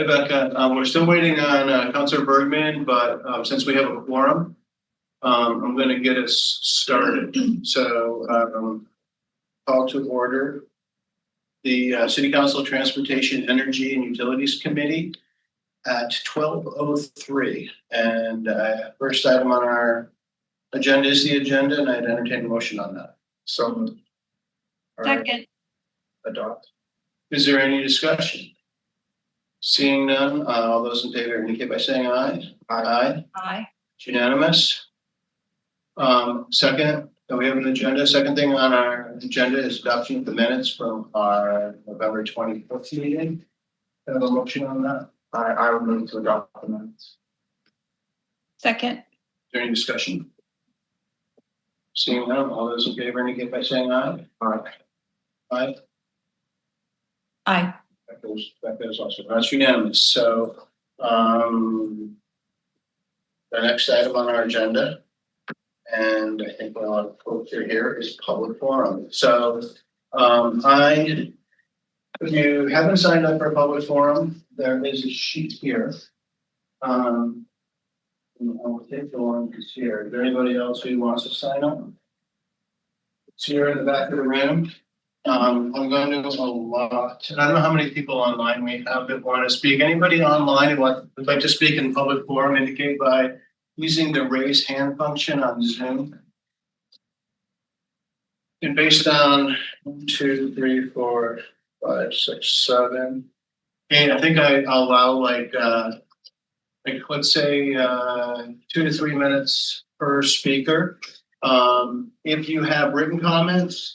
Hey, Becca. We're still waiting on Councilor Bergman, but since we have a quorum, I'm going to get us started. So, call to order the City Council Transportation, Energy, and Utilities Committee at 12:03. And first item on our agenda is the agenda, and I'd entertain a motion on that. So, second. Adopt. Is there any discussion? Seeing none, all those in favor indicate by saying aye. Aye. Aye. It's unanimous. Second, we have an agenda. Second thing on our agenda is adoption of the minutes from our November 25th meeting. Have a motion on that? I would move to adopt the minutes. Second. Is there any discussion? Seeing none, all those in favor indicate by saying aye. Aye. Aye. Aye. That goes also. That's unanimous. So, the next item on our agenda, and I think a lot of folks are here, is public forum. So, if you haven't signed up for a public forum, there is a sheet here. I'll take the one that's here. Is there anybody else who wants to sign up? It's here in the back of the room. I'm going to do a lot. I don't know how many people online we have that want to speak. Anybody online who would like to speak in public forum, indicate by using the raise hand function on Zoom. And based on 1, 2, 3, 4, 5, 6, 7, 8, I think I allow like let's say 2 to 3 minutes per speaker. If you have written comments,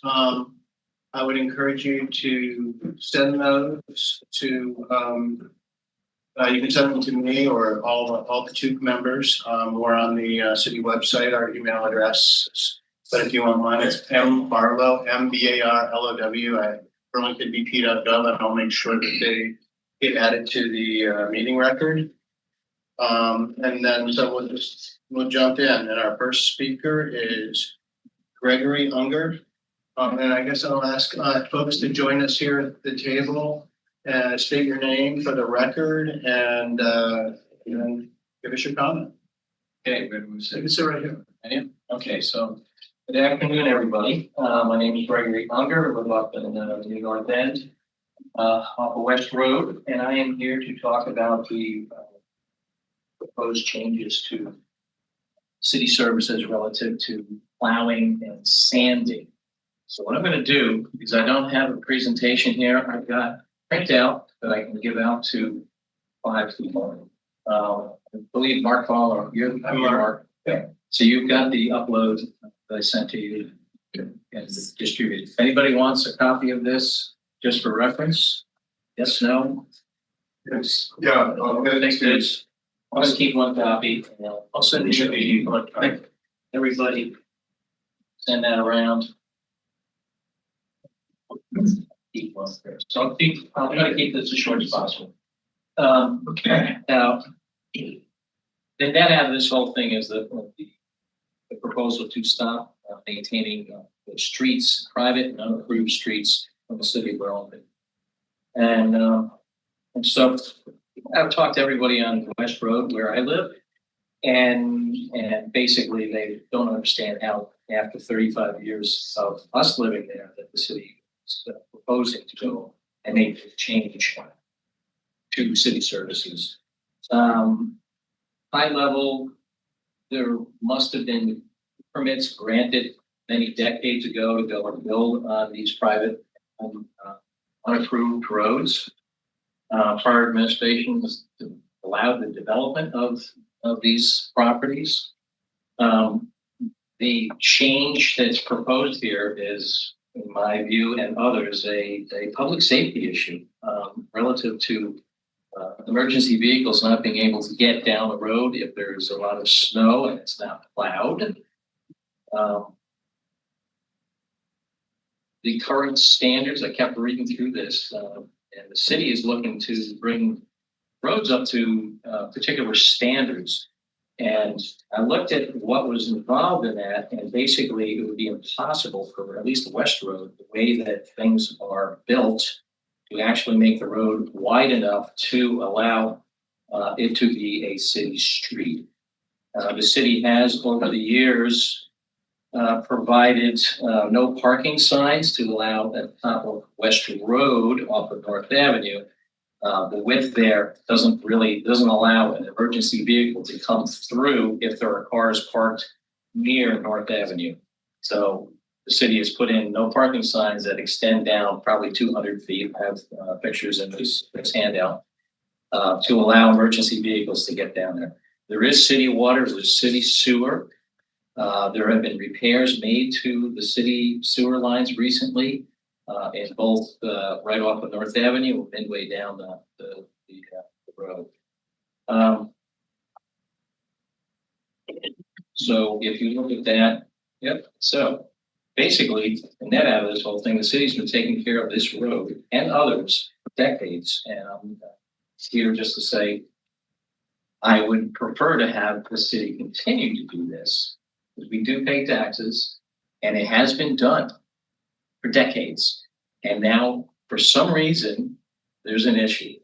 I would encourage you to send those to, you can send them to me or all the TEUC members. Or on the city website, our email address. But if you want mine, it's mbarlow, MBARLOW at burlingtonbp.gov, and I'll make sure that they get added to the meeting record. And then so we'll jump in. And our first speaker is Gregory Unger. And I guess I'll ask folks to join us here at the table and state your name for the record and give us your comment. Okay, we'll Sit right here. Okay, so good afternoon, everybody. My name is Gregory Unger. I live up in the New North End, off of West Road, and I am here to talk about the proposed changes to city services relative to plowing and sanding. So what I'm going to do is I don't have a presentation here. I've got printout that I can give out to 5 people. I believe Mark Fowler, you're Mark. Okay. So you've got the upload that I sent to you and distributed. If anybody wants a copy of this just for reference, yes, no? Yes. Yeah. Thanks, dudes. I'll just keep one copy. And I'll send it to you. Everybody send that around. So I'm going to keep this as short as possible. Okay. Now, the net out of this whole thing is the proposal to stop maintaining the streets, private and unapproved streets in the city of Burlington. And so I've talked to everybody on West Road where I live, and basically they don't understand how after 35 years of us living there that the city is proposing to go and make a change to city services. High level, there must have been permits granted many decades ago to go and build on these private unapproved roads. Prior administrations allowed the development of these properties. The change that's proposed here is, in my view and others, a public safety issue relative to emergency vehicles not being able to get down the road if there's a lot of snow and it's not plowed. The current standards, I kept reading through this, and the city is looking to bring roads up to particular standards. And I looked at what was involved in that, and basically it would be impossible for at least the West Road, the way that things are built to actually make the road wide enough to allow it to be a city street. The city has over the years provided no parking signs to allow at the top of Western Road off of North Avenue. The width there doesn't allow an emergency vehicle to come through if there are cars parked near North Avenue. So the city has put in no parking signs that extend down probably 200 feet. I have pictures in this handout to allow emergency vehicles to get down there. There is city water, there's city sewer. There have been repairs made to the city sewer lines recently in both right off of North Avenue, midway down the road. So if you look at that, yep. So basically, the net out of this whole thing, the city's been taking care of this road and others for decades. And I'm here just to say, I would prefer to have the city continue to do this, because we do pay taxes, and it has been done for decades. And now, for some reason, there's an issue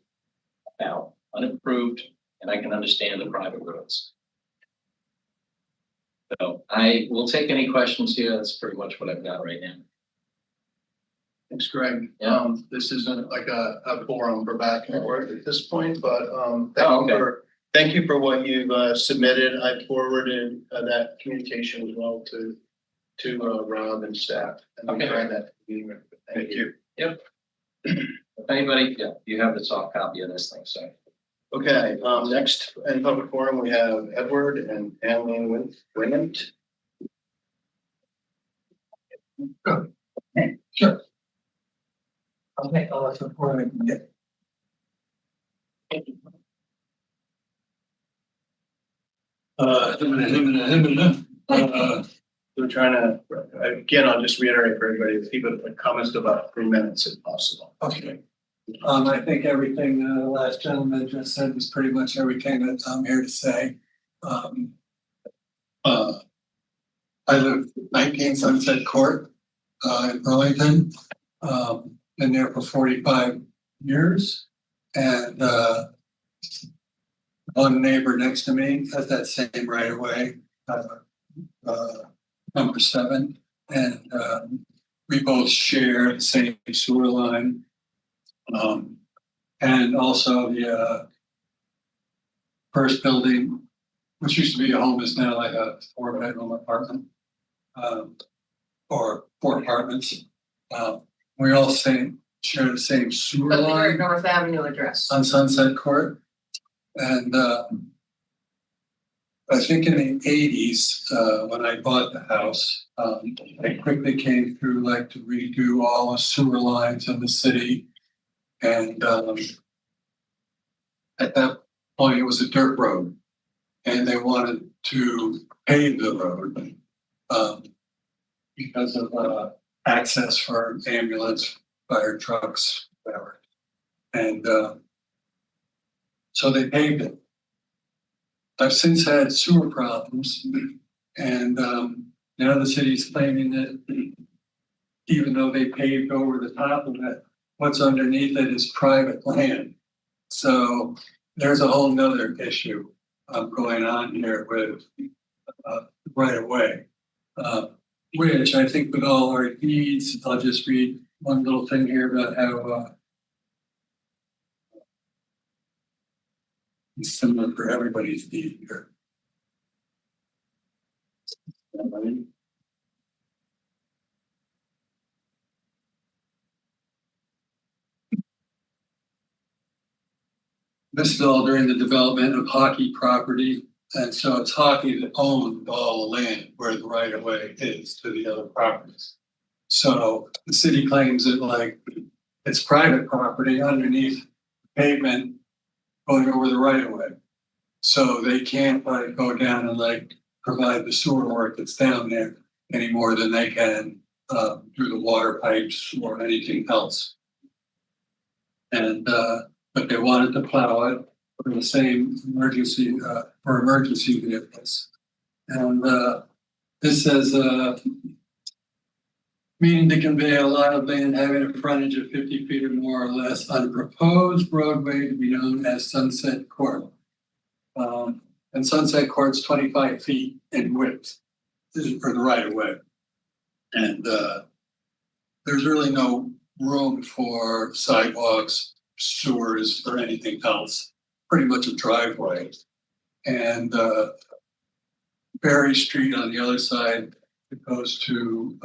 about unimproved, and I can understand the private roads. So I will take any questions here. That's pretty much what I've got right now. Thanks, Greg. Yeah. This isn't like a forum for back and forth at this point, but thank you for what you've submitted. I forwarded that communication as well to Rob and staff. And I'm trying that. Thank you. Yep. If anybody, you have the soft copy of this thing, so. Okay, next in public forum, we have Edward and Anlene Wingant. Sure. I'll make all this before I can get. We're trying to, again, I'll just reiterate for everybody, keep it like comments to about 3 minutes if possible. Okay. I think everything the last gentleman just said was pretty much everything that I'm here to say. I live 19 Sunset Court in Burlington. Been there for 45 years, and one neighbor next to me has that same right of way, number 7, and we both share the same sewer line. And also the first building, which used to be a home, is now like a 4-bedroom apartment, or 4 apartments. We all share the same sewer line North Avenue address. on Sunset Court. And I think in the 80s, when I bought the house, I quickly came through like to redo all the sewer lines in the city. And at that point, it was a dirt road, and they wanted to pave the road because of access for ambulance, fire trucks, whatever. And so they paved it. I've since had sewer problems, and now the city's claiming that even though they paved over the top of it, what's underneath it is private land. So there's a whole nother issue going on here with right of way, which I think with all our deeds, I'll just read one little thing here about how it's similar for everybody's deed here. This is all during the development of hockey property. And so it's hockey that owned all the land where the right of way is to the other properties. So the city claims that like it's private property underneath pavement going over the right of way. So they can't like go down and like provide the sewer work that's down there any more than they can through the water pipes or anything else. And but they wanted to plow it for the same emergency for emergency vehicles. And this says meaning to convey a lot of land having a frontage of 50 feet or more or less on a proposed roadway to be known as Sunset Court. And Sunset Court's 25 feet in width for the right of way. And there's really no room for sidewalks, sewers, or anything else. Pretty much a driveway. And Berry Street on the other side, it goes to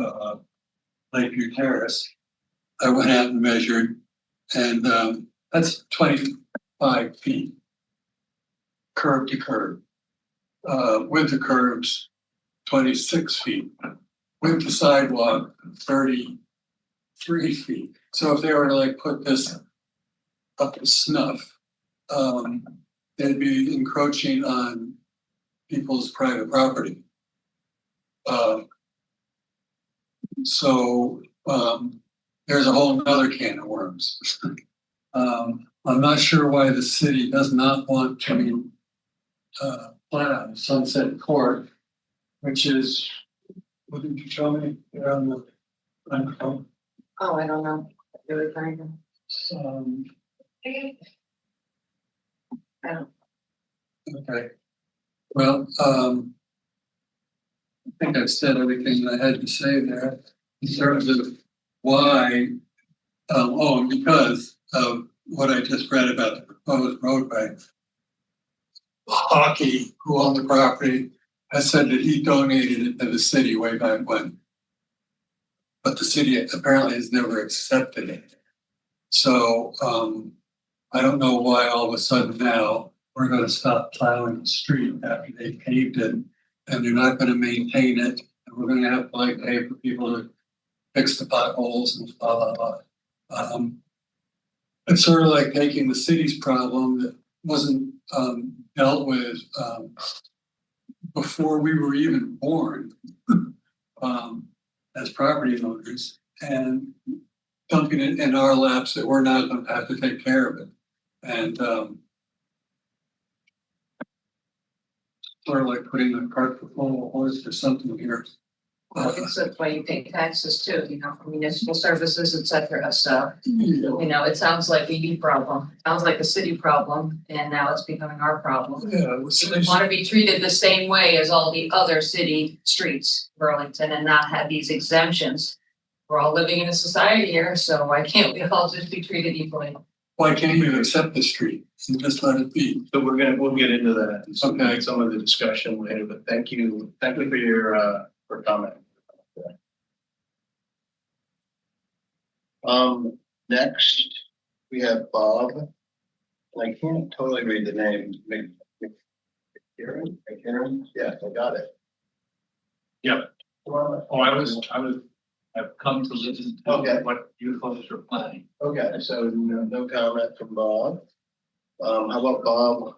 Lakeview Terrace. I went out and measured, and that's 25 feet, curb to curb. With the curbs, 26 feet. With the sidewalk, 33 feet. So if they were to like put this up to snuff, they'd be encroaching on people's private property. So there's a whole nother can of worms. I'm not sure why the city does not want to plow Sunset Court, which is, what did you tell me? Oh, I don't know. Really kind of. I don't. Okay. Well, I think I've said everything I had to say there in terms of why. Because of what I just read about the proposed roadway. Hockey, who owned the property, has said that he donated it to the city way back when. But the city apparently has never accepted it. So I don't know why all of a sudden now we're going to stop plowing the street after they paved it, and they're not going to maintain it. And we're going to have to like pay for people to fix the potholes and blah, blah, blah. It's sort of like taking the city's problem that wasn't dealt with before we were even born as property owners, and dumping it in our laps that we're not going to have to take care of it. And sort of like putting a cart before a horse or something here. Well, I guess that's why you pay taxes too, you know, for municipal services, et cetera. So, Yeah, you know, it sounds like a you problem. Sounds like a city problem, and now it's becoming our problem. it We was would want to be treated the same way as all the other city streets, Burlington, and not have these exemptions. We're all living in a society here, so why can't we all just be treated equally? why can't you accept the street and just let it be? So we'll get into that and Okay. some of the discussion later, but thank you for your for comment. Next we have Bob. And I can't totally read the name. McCarron? Yeah, I got it. Yep. I've come to listen to Okay. what you folks are planning. Okay, so no comment from Bob. How about Bob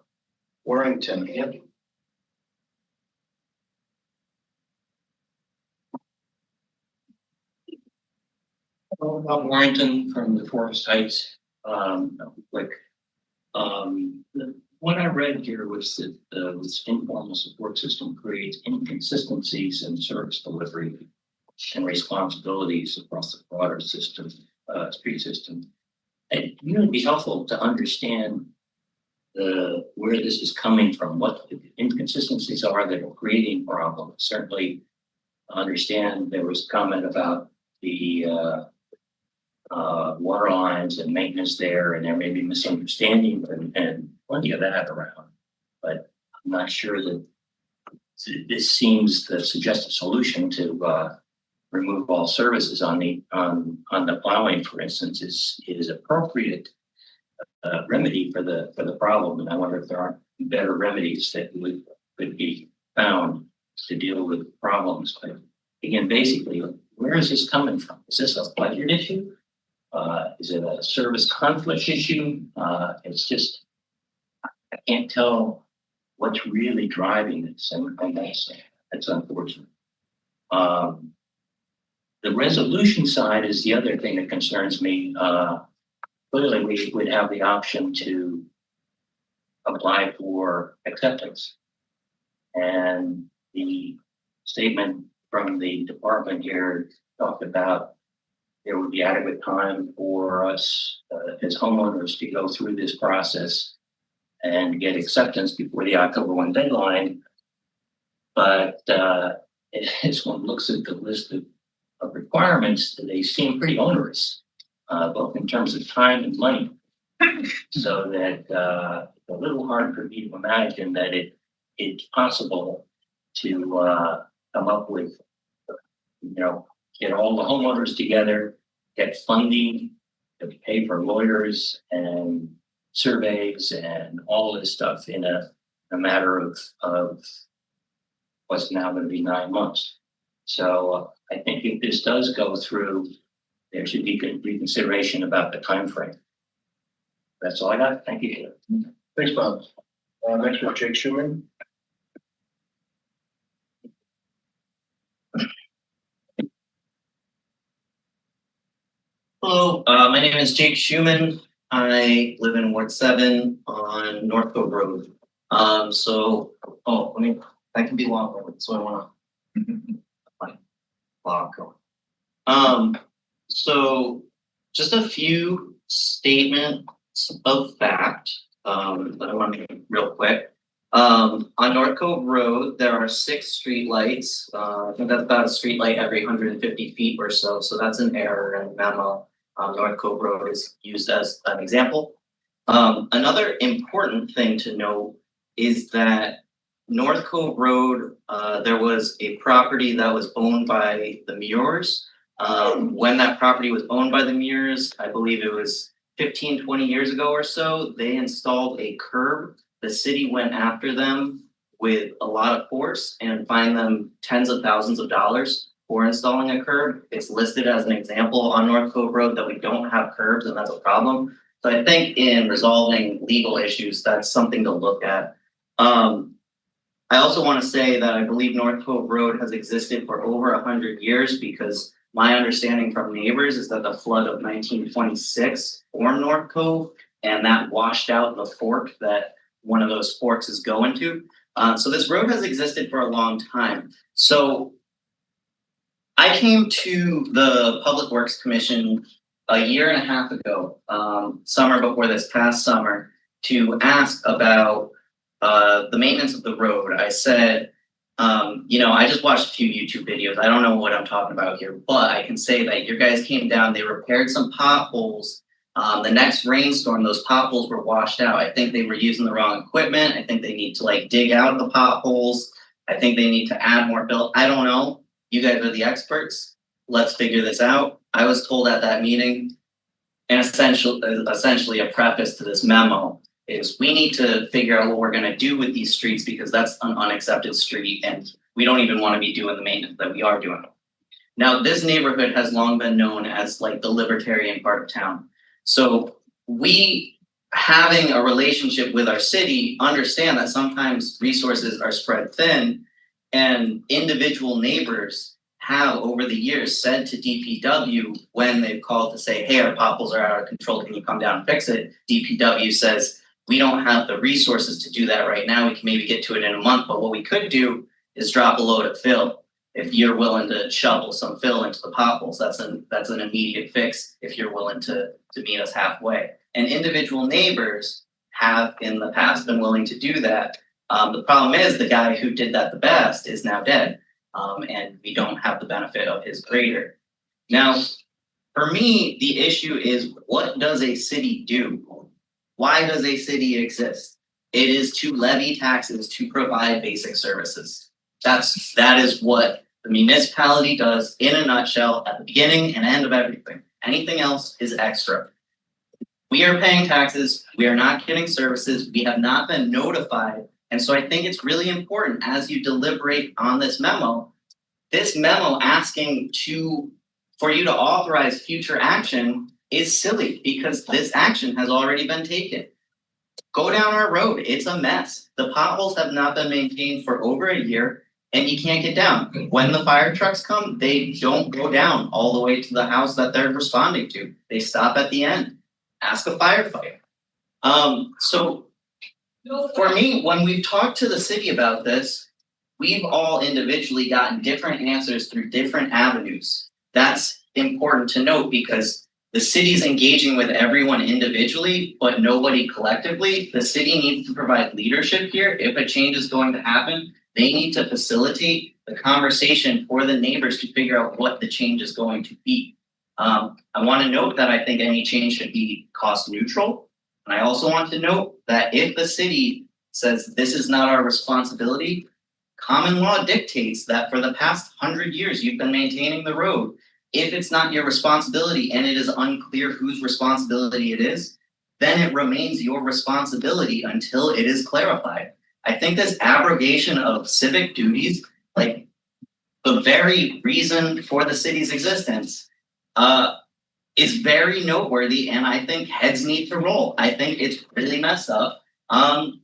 Warrington? Yep. Bob Warrington from the Forest Heights. What I read here was that this informal support system creates inconsistencies in service delivery and responsibilities across the broader system, street system. And it would be helpful to understand where this is coming from, what the inconsistencies are that are creating problems. Certainly understand there was a comment about the water lines and maintenance there, and there may be misunderstanding and plenty of that around. But I'm not sure that this seems the suggested solution to remove all services on the plowing, for instance, is appropriate remedy for the problem. And I wonder if there aren't better remedies that could be found to deal with problems. But again, basically, where is this coming from? Is this a budget issue? Is it a service conflict issue? It's just, I can't tell what's really driving this, and that's unfortunate. The resolution side is the other thing that concerns me. Clearly, we would have the option to apply for acceptance. And the statement from the department here talked about there would be adequate time for us as homeowners to go through this process and get acceptance before the October 1 deadline. But as one looks at the list of requirements, they seem pretty onerous, both in terms of time and money. So that it's a little hard for me to imagine that it's possible to come up with, get all the homeowners together, get funding to pay for lawyers and surveys and all of this stuff in a matter of what's now going to be 9 months. So I think if this does go through, there should be good reconsideration about the time frame. That's all I got. Thank you. Thanks, Bob. Next one, Jake Schuman. Hello, my name is Jake Schuman. I live in Ward 7 on North Cove Road. I can be long, so I want to block going. So just a few statements of fact that I want to make real quick. On North Cove Road, there are 6 streetlights. I think that's about a streetlight every 150 feet or so. So that's an error in the memo. North Cove Road is used as an example. Another important thing to note is that North Cove Road, there was a property that was owned by the Muirs. When that property was owned by the Muirs, I believe it was 15, 20 years ago or so, they installed a curb. The city went after them with a lot of force and fined them tens of thousands of dollars for installing a curb. It's listed as an example on North Cove Road that we don't have curbs, and that's a problem. So I think in resolving legal issues, that's something to look at. I also want to say that I believe North Cove Road has existed for over 100 years because my understanding from neighbors is that the flood of 1926 formed North Cove, and that washed out the fork that one of those forks is going to. So this road has existed for a long time. So I came to the Public Works Commission a year and a half ago, summer before this past summer, to ask about the maintenance of the road. I said, I just watched a few YouTube videos. I don't know what I'm talking about here, but I can say that your guys came down, they repaired some potholes. The next rainstorm, those potholes were washed out. I think they were using the wrong equipment. I think they need to dig out the potholes. I think they need to add more fill. I don't know. You guys are the experts. Let's figure this out. I was told at that meeting, and essentially a preface to this memo is we need to figure out what we're going to do with these streets because that's an unaccepted street and we don't even want to be doing the maintenance that we are doing. Now, this neighborhood has long been known as like the libertarian part of town. So we, having a relationship with our city, understand that sometimes resources are spread thin, and individual neighbors have over the years said to DPW when they've called to say, hey, our potholes are out of control, can you come down and fix it? DPW says, we don't have the resources to do that right now. We can maybe get to it in a month, but what we could do is drop a load of fill. If you're willing to shovel some fill into the potholes, that's an immediate fix if you're willing to meet us halfway. And individual neighbors have in the past been willing to do that. The problem is the guy who did that the best is now dead, and we don't have the benefit of his grader. Now, for me, the issue is, what does a city do? Why does a city exist? It is to levy taxes to provide basic services. That is what the municipality does in a nutshell at the beginning and end of everything. Anything else is extra. We are paying taxes. We are not getting services. We have not been notified. And so I think it's really important as you deliberate on this memo asking for you to authorize future action is silly because this action has already been taken. Go down our road. It's a mess. The potholes have not been maintained for over a year and you can't get down. When the fire trucks come, they don't go down all the way to the house that they're responding to. They stop at the end. Ask a firefighter. So for me, when we've talked to the city about this, we've all individually gotten different answers through different avenues. That's important to note because the city's engaging with everyone individually, but nobody collectively. The city needs to provide leadership here. If a change is going to happen, they need to facilitate the conversation for the neighbors to figure out what the change is going to be. I want to note that I think any change should be cost neutral. And I also want to note that if the city says this is not our responsibility, common law dictates that for the past 100 years you've been maintaining the road. If it's not your responsibility and it is unclear whose responsibility it is, then it remains your responsibility until it is clarified. I think this abrogation of civic duties, like the very reason for the city's existence, is very noteworthy, and I think heads need to roll. I think it's really messed up, and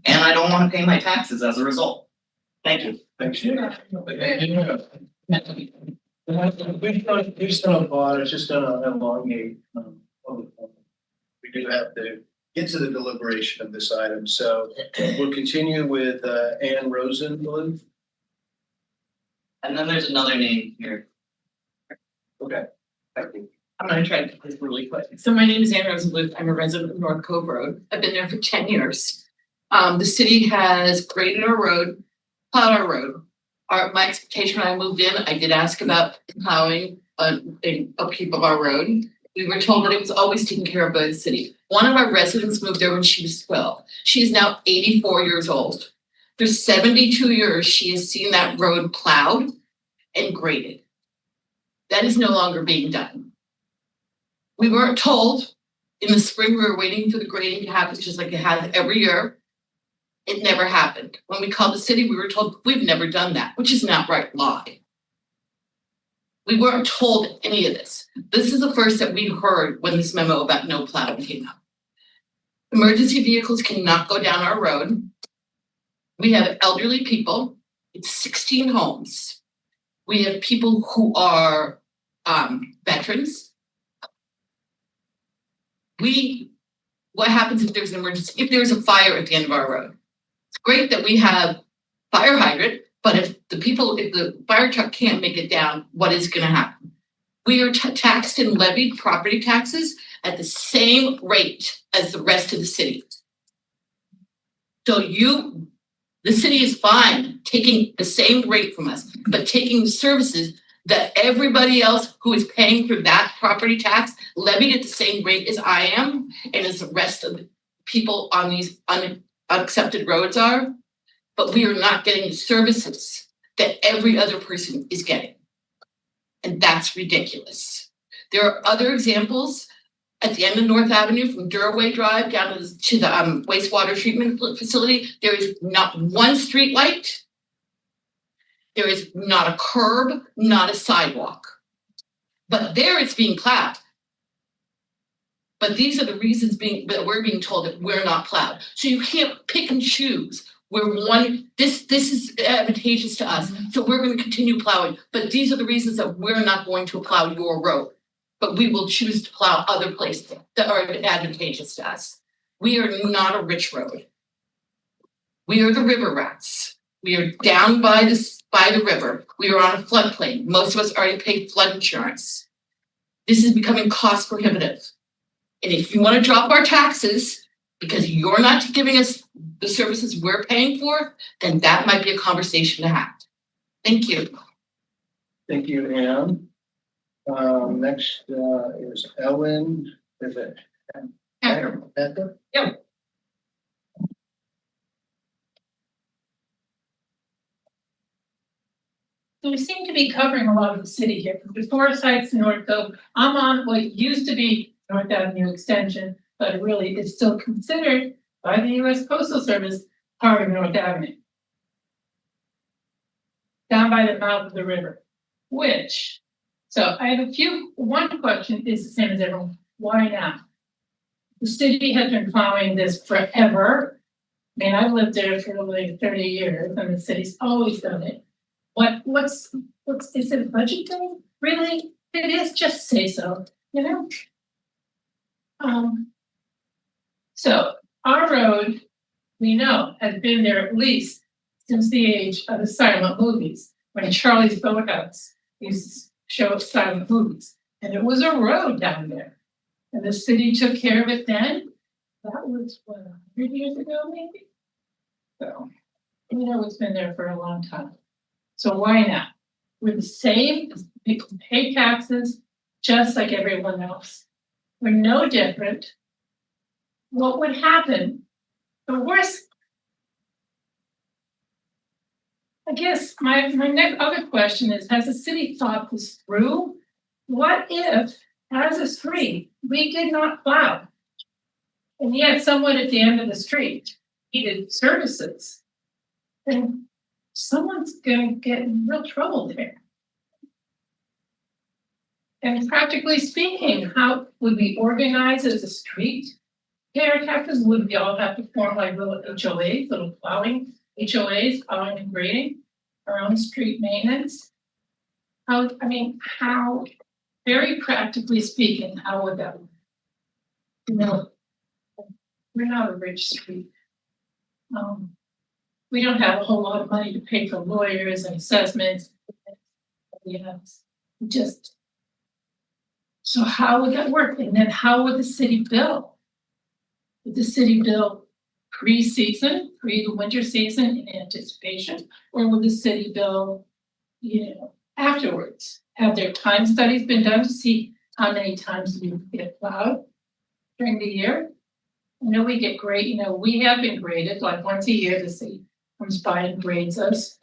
I don't want to pay my taxes as a result. Thank you. Thanks. We've still on pause, it's just gonna elongate. We do have to get to the deliberation of this item, so we'll continue with Ann Rosenblum. And then there's another name here. Okay. Thank you. I'm gonna try to do this really quick. So my name is Ann Rosenbluth. I'm a resident of North Cove Road. I've been there for 10 years. The city has graded our road, plowed our road. My expectation when I moved in, I did ask about plowing and upkeep of our road. We were told that it was always taken care of by the city. One of our residents moved there when she was 12. She is now 84 years old. For 72 years, she has seen that road plowed and graded. That is no longer being done. We weren't told in the spring we were waiting for the grading to happen, just like it has every year. It never happened. When we called the city, we were told we've never done that, which is an outright lie. We weren't told any of this. This is the first that we heard when this memo about no plowing came up. Emergency vehicles cannot go down our road. We have elderly people. It's 16 homes. We have people who are veterans. What happens if there's an emergency? If there's a fire at the end of our road? It's great that we have fire hydrant, but if the fire truck can't make it down, what is going to happen? We are taxed and levied property taxes at the same rate as the rest of the city. So the city is fine taking the same rate from us, but taking the services that everybody else who is paying for that property tax levied at the same rate as I am and as the rest of the people on these unaccepted roads are, but we are not getting the services that every other person is getting. And that's ridiculous. There are other examples at the end of North Avenue from Duraway Drive down to the wastewater treatment facility. There is not one street light. There is not a curb, not a sidewalk. But there it's being plowed. But these are the reasons that we're being told that we're not plowed. So you can't pick and choose where this is advantageous to us. So we're going to continue plowing. But these are the reasons that we're not going to plow your road. But we will choose to plow other places that are advantageous to us. We are not a rich road. We are the river rats. We are down by the river. We are on a floodplain. Most of us already pay flood insurance. This is becoming cost prohibitive. And if you want to drop our taxes because you're not giving us the services we're paying for, then that might be a conversation to have. Thank you. Thank you, Ann. Next is Ellen. Is it? Heather. Heather? Yep. So we seem to be covering a lot of the city here, from the four sites to North Cove. I'm on what used to be North Avenue Extension, but really is still considered by the US Postal Service part of North Avenue. Down by the mouth of the river, so I have one question is the same as everyone. Why now? The city has been plowing this forever. I mean, I've lived there for like 30 years and the city's always done it. What's is it a budget thing? Really? It is, just say so, you know? So our road, we know, has been there at least since the age of the silent movies, when Charlie's Boathouse used to show silent movies. And it was a road down there. And the city took care of it then. That was, what, 100 years ago, maybe? So, it's been there for a long time. So why not? We're the same, people pay taxes just like everyone else. We're no different. What would happen? The worst. I guess my next other question is, has the city thought this through? What if, as a street, we did not plow? And yet someone at the end of the street needed services. Then someone's gonna get in real trouble there. And practically speaking, how would we organize as a street? Pay our taxes, would we all have to form like little HOAs, little plowing HOAs, plowing and grading, our own street maintenance? How, very practically speaking, how would that work? We're not a rich street. We don't have a whole lot of money to pay for lawyers and assessments. So how would that work? And then how would the city bill? Would the city bill pre-season, pre the winter season in anticipation? Or would the city bill, afterwards? Have their time studies been done to see how many times we get plowed during the year? I know we get great, we have been graded, like once a year the city comes by and grades us.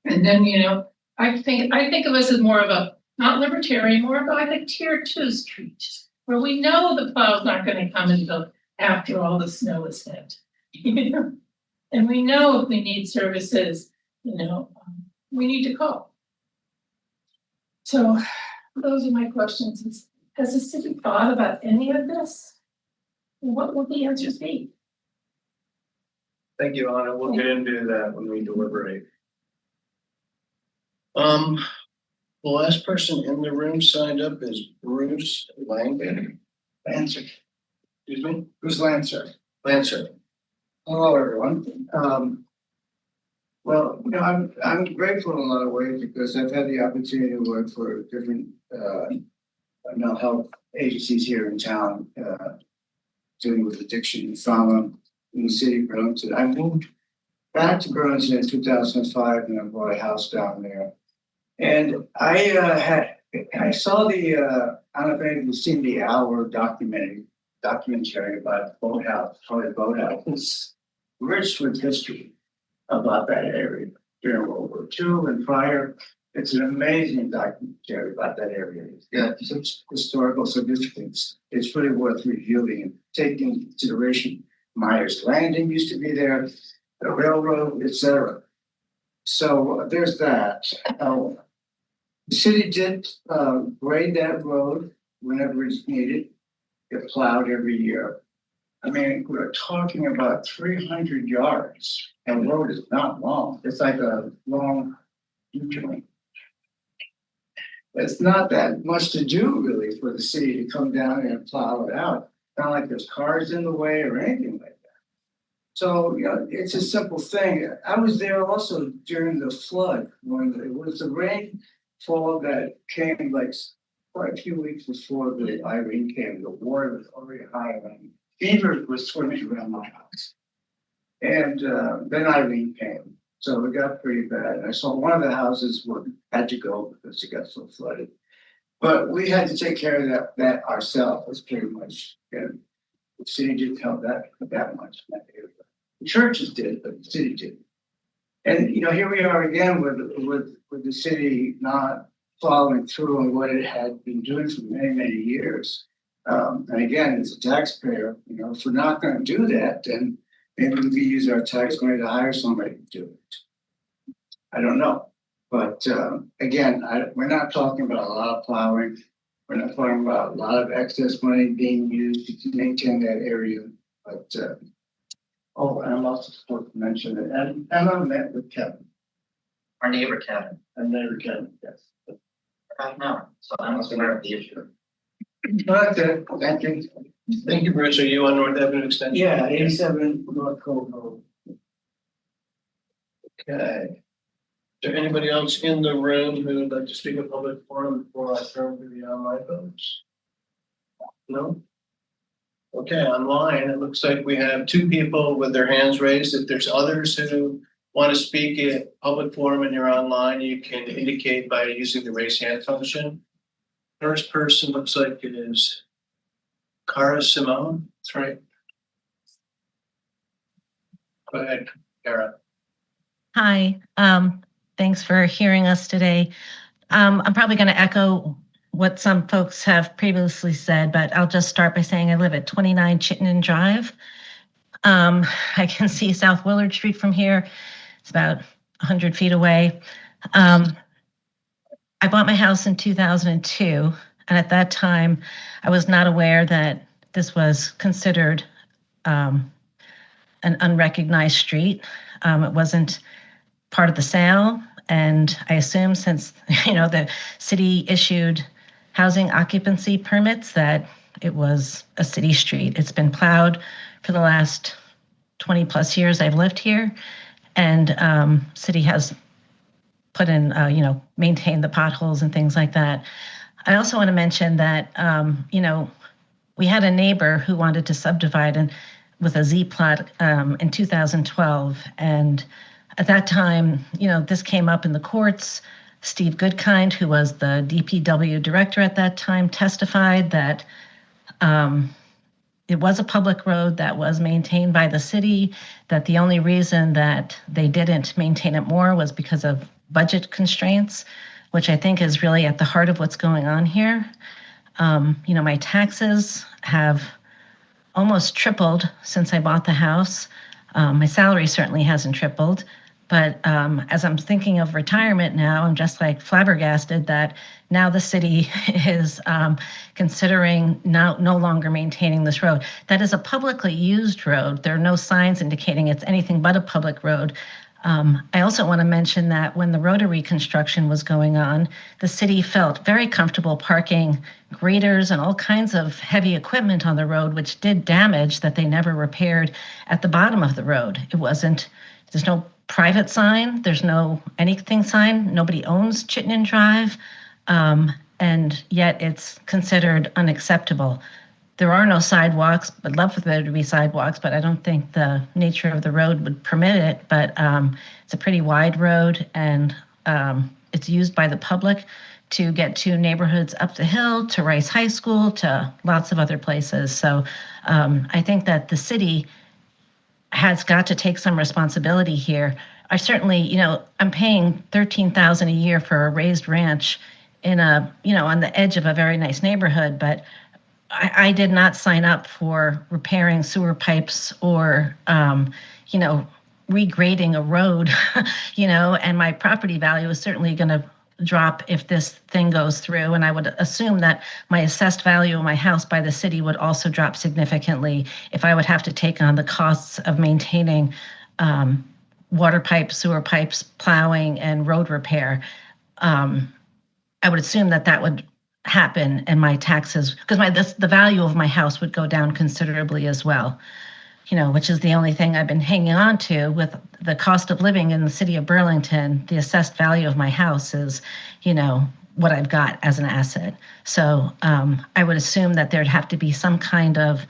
And then, I think of us as more of a, not libertarian, more of like a tier 2 street, where we know the plow's not gonna come until after all the snow is hit. And we know if we need services, we need to call. So those are my questions. Has the city thought about any of this? What will the answers be? Thank you, Anna. We'll get into that when we deliberate. The last person in the room signed up is Bruce Langdon. Lancer. Excuse me? Bruce Lancer. Lancer. Hello, everyone. I'm grateful in a lot of ways because I've had the opportunity to work for different mental health agencies here in town, dealing with addiction and trauma in the city of Burlington. I moved back to Burlington in 2005 and I bought a house down there. And I saw the, I don't know if anybody's seen the hour documentary about the boathouse, Charlie Boathouse. It's rich with history about that area during World War II and prior. It's an amazing documentary about that area. It's got such historical significance. It's really worth reviewing and taking into consideration. Myers Landing used to be there, the railroad, etc. So there's that. The city did grade that road whenever it's needed. Get plowed every year. We're talking about 300 yards, and the road is not long. It's like a long U-joint. It's not that much to do really for the city to come down and plow it out. Not like there's cars in the way or anything like that. So, it's a simple thing. I was there also during the flood when it was the rainfall that came like quite a few weeks before the Irene came. The water was already high and beavers were swimming around my house. And then Irene came. So it got pretty bad. I saw one of the houses had to go because it got so flooded. But we had to take care of that ourselves, pretty much. And the city didn't help that much in that area. The churches did, but the city didn't. And here we are again with the city not following through on what it had been doing for many, many years. And again, as a taxpayer, if we're not going to do that, then maybe we use our tax money to hire somebody to do it. I don't know. But again, we're not talking about a lot of plowing. We're not talking about a lot of excess money being used to maintain that area. But, and I'm also supposed to mention that Emma met with Kevin. Our neighbor Kevin. Our neighbor Kevin, yes. I know, so I'm aware of the issue. That's it. Thank you. Thank you, Bruce. Are you on North Avenue Extension? Yeah, 87 North Cove Road. Okay. Is there anybody else in the room who would like to speak at public forum before I turn to the online folks? No? Okay, online, it looks like we have two people with their hands raised. If there's others who want to speak at public forum and you're online, you can indicate by using the raise hand function. First person looks like it is Cara Simone. That's right. Go ahead, Cara. Hi, thanks for hearing us today. I'm probably going to echo what some folks have previously said, but I'll just start by saying I live at 29 Chittenden Drive. I can see South Willard Street from here. It's about 100 feet away. I bought my house in 2002, and at that time, I was not aware that this was considered an unrecognized street. It wasn't part of the sale, and I assume since the city issued housing occupancy permits that it was a city street. It's been plowed for the last 20 plus years I've lived here, and city has put in maintained the potholes and things like that. I also want to mention that we had a neighbor who wanted to subdivide and with a Z plot in 2012, and at that time, this came up in the courts. Steve Goodkind, who was the DPW director at that time, testified that it was a public road that was maintained by the city, that the only reason that they didn't maintain it more was because of budget constraints, which I think is really at the heart of what's going on here. My taxes have almost tripled since I bought the house. My salary certainly hasn't tripled. But as I'm thinking of retirement now, I'm just like flabbergasted that now the city is considering no longer maintaining this road. That is a publicly used road. There are no signs indicating it's anything but a public road. I also want to mention that when the rotary construction was going on, the city felt very comfortable parking graders and all kinds of heavy equipment on the road, which did damage that they never repaired at the bottom of the road. There's no private sign, there's no anything sign, nobody owns Chittenden Drive, and yet it's considered unacceptable. There are no sidewalks. I'd love for there to be sidewalks, but I don't think the nature of the road would permit it. But it's a pretty wide road, and it's used by the public to get to neighborhoods up the hill, to Rice High School, to lots of other places. So I think that the city has got to take some responsibility here. I certainly, I'm paying $13,000 a year for a raised ranch in on the edge of a very nice neighborhood, but I did not sign up for repairing sewer pipes or, regrading a road, and my property value is certainly going to drop if this thing goes through. And I would assume that my assessed value of my house by the city would also drop significantly if I would have to take on the costs of maintaining water pipes, sewer pipes, plowing, and road repair. I would assume that would happen and my taxes, because the value of my house would go down considerably as well, which is the only thing I've been hanging on to with the cost of living in the city of Burlington. The assessed value of my house is, what I've got as an asset. So I would assume that there'd have to be some kind of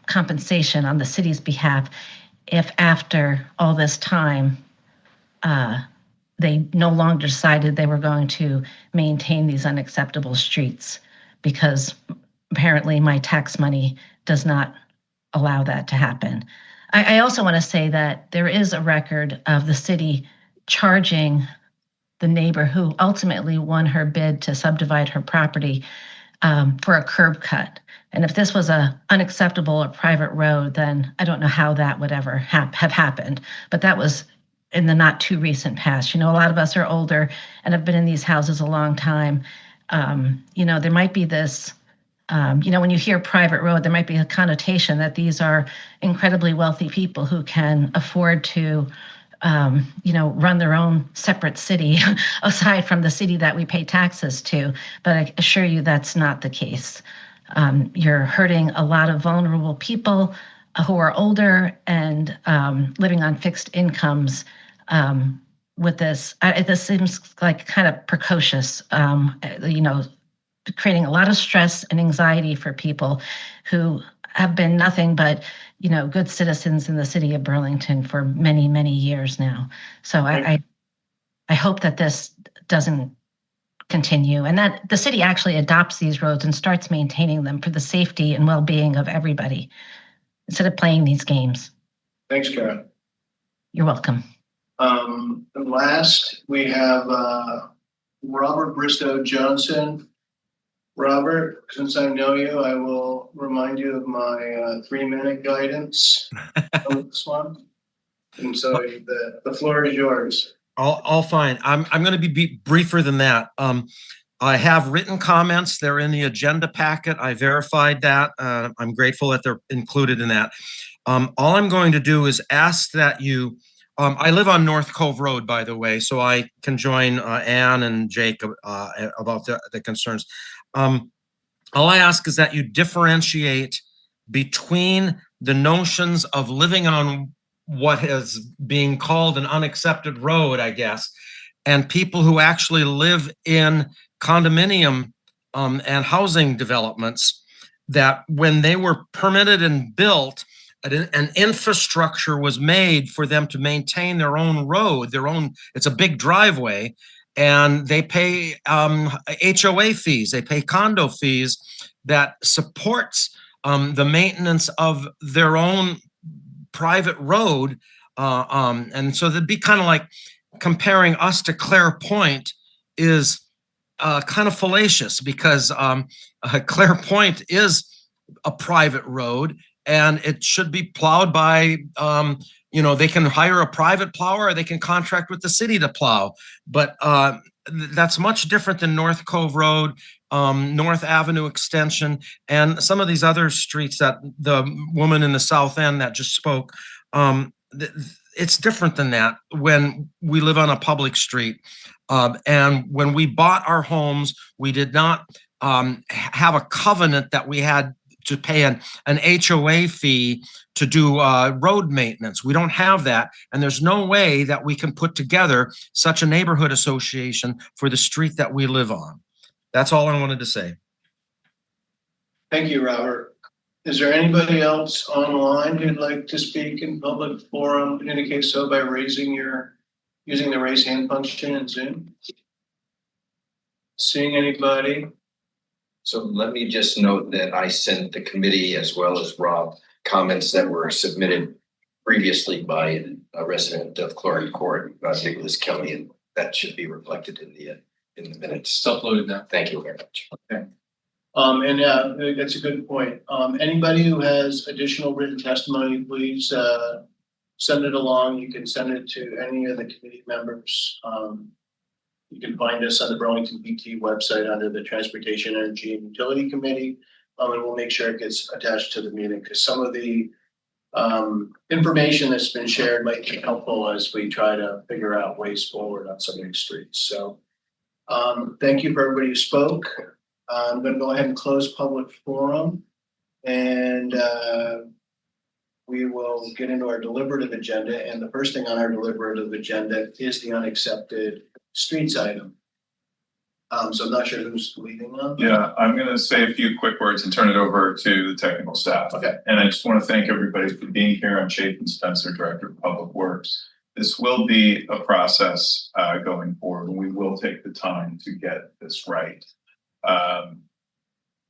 compensation on the city's behalf if after all this time, they no longer decided they were going to maintain these unacceptable streets, because apparently my tax money does not allow that to happen. I also want to say that there is a record of the city charging the neighbor who ultimately won her bid to subdivide her property for a curb cut. And if this was a unacceptable or private road, then I don't know how that would ever have happened. But that was in the not too recent past. A lot of us are older and have been in these houses a long time. There might be this, when you hear private road, there might be a connotation that these are incredibly wealthy people who can afford to, run their own separate city aside from the city that we pay taxes to. But I assure you that's not the case. You're hurting a lot of vulnerable people who are older and living on fixed incomes. with this. This seems like kind of precocious, creating a lot of stress and anxiety for people who have been nothing but, good citizens in the city of Burlington for many, many years now. So I hope that this doesn't continue and that the city actually adopts these roads and starts maintaining them for the safety and well-being of everybody instead of playing these games. Thanks, Karen. You're welcome. And last, we have Robert Bristow Johnson. Robert, since I know you, I will remind you of my 3-minute guidance on this one. And so the floor is yours. All fine. I'm going to be briefer than that. I have written comments. They're in the agenda packet. I verified that. I'm grateful that they're included in that. All I'm going to do is ask that you, I live on North Cove Road, by the way, so I can join Ann and Jake about the concerns. All I ask is that you differentiate between the notions of living on what is being called an unaccepted road, I guess, and people who actually live in condominium and housing developments that when they were permitted and built, an infrastructure was made for them to maintain their own road, it's a big driveway, and they pay HOA fees, they pay condo fees that supports the maintenance of their own private road. And so that'd be kind of like comparing us to Clare Point is kind of fallacious because Clare Point is a private road and it should be plowed by, they can hire a private plower or they can contract with the city to plow. But that's much different than North Cove Road, North Avenue Extension, and some of these other streets that the woman in the South End that just spoke. It's different than that when we live on a public street. And when we bought our homes, we did not have a covenant that we had to pay an HOA fee to do road maintenance. We don't have that. And there's no way that we can put together such a neighborhood association for the street that we live on. That's all I wanted to say. Thank you, Robert. Is there anybody else online who'd like to speak in public forum? Indicate so by using the raise hand function in Zoom. Seeing anybody? So let me just note that I sent the committee as well as Rob comments that were submitted previously by a resident of Chlorine Court, Nicholas Kelly, and that should be reflected in the minutes. It's uploaded now. Thank you very much. Okay. And yeah, that's a good point. Anybody who has additional written testimony, please send it along. You can send it to any of the committee members. You can find us on the Burlington BT website under the Transportation, Energy, and Utility Committee. And we'll make sure it gets attached to the meeting because some of the information that's been shared might be helpful as we try to figure out ways forward on some of these streets. So thank you for everybody who spoke. I'm going to go ahead and close public forum and we will get into our deliberative agenda. And the first thing on our deliberative agenda is the unaccepted streets item. So I'm not sure who's leading on. Yeah, I'm going to say a few quick words and turn it over to the technical staff. Okay. And I just want to thank everybody for being here. I'm Chapin Spencer, Director of Public Works. This will be a process going forward, and we will take the time to get this right.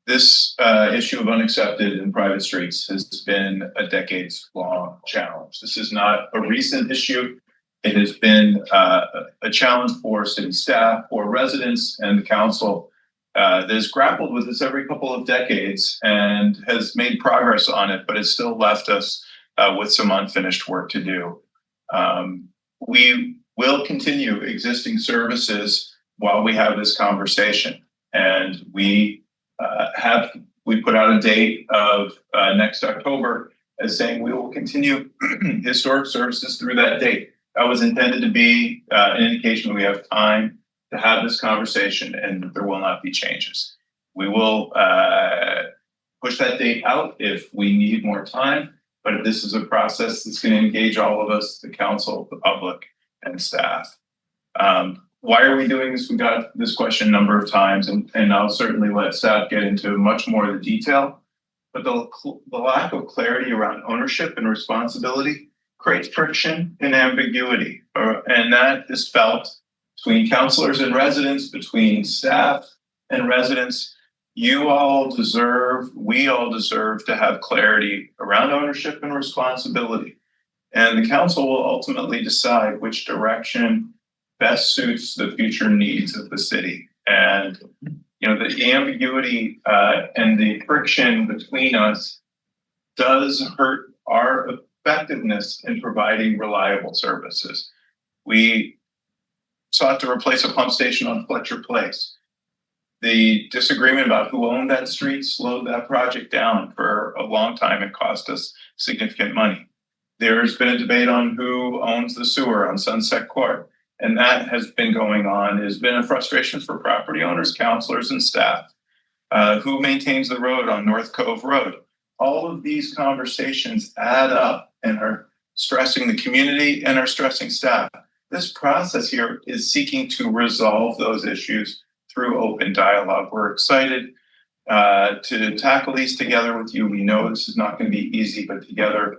This issue of unaccepted and private streets has been a decades-long challenge. This is not a recent issue. It has been a challenge for city staff, for residents, and the council that has grappled with this every couple of decades and has made progress on it, but it's still left us with some unfinished work to do. We will continue existing services while we have this conversation, and we put out a date of next October as saying we will continue historic services through that date. That was intended to be an indication that we have time to have this conversation and that there will not be changes. We will push that date out if we need more time, but if this is a process that's going to engage all of us, the council, the public, and staff. Why are we doing this? We got this question a number of times, and I'll certainly let staff get into much more of the detail. But the lack of clarity around ownership and responsibility creates friction and ambiguity, and that is felt between councilors and residents, between staff and residents. We all deserve to have clarity around ownership and responsibility. And the council will ultimately decide which direction best suits the future needs of the city. And the ambiguity and the friction between us does hurt our effectiveness in providing reliable services. We sought to replace a pump station on Fletcher Place. The disagreement about who owned that street slowed that project down for a long time and cost us significant money. There's been a debate on who owns the sewer on Sunset Court, and that has been going on. There's been a frustration for property owners, councilors, and staff. Who maintains the road on North Cove Road? All of these conversations add up and are stressing the community and are stressing staff. This process here is seeking to resolve those issues through open dialogue. We're excited to tackle these together with you. We know this is not going to be easy, but together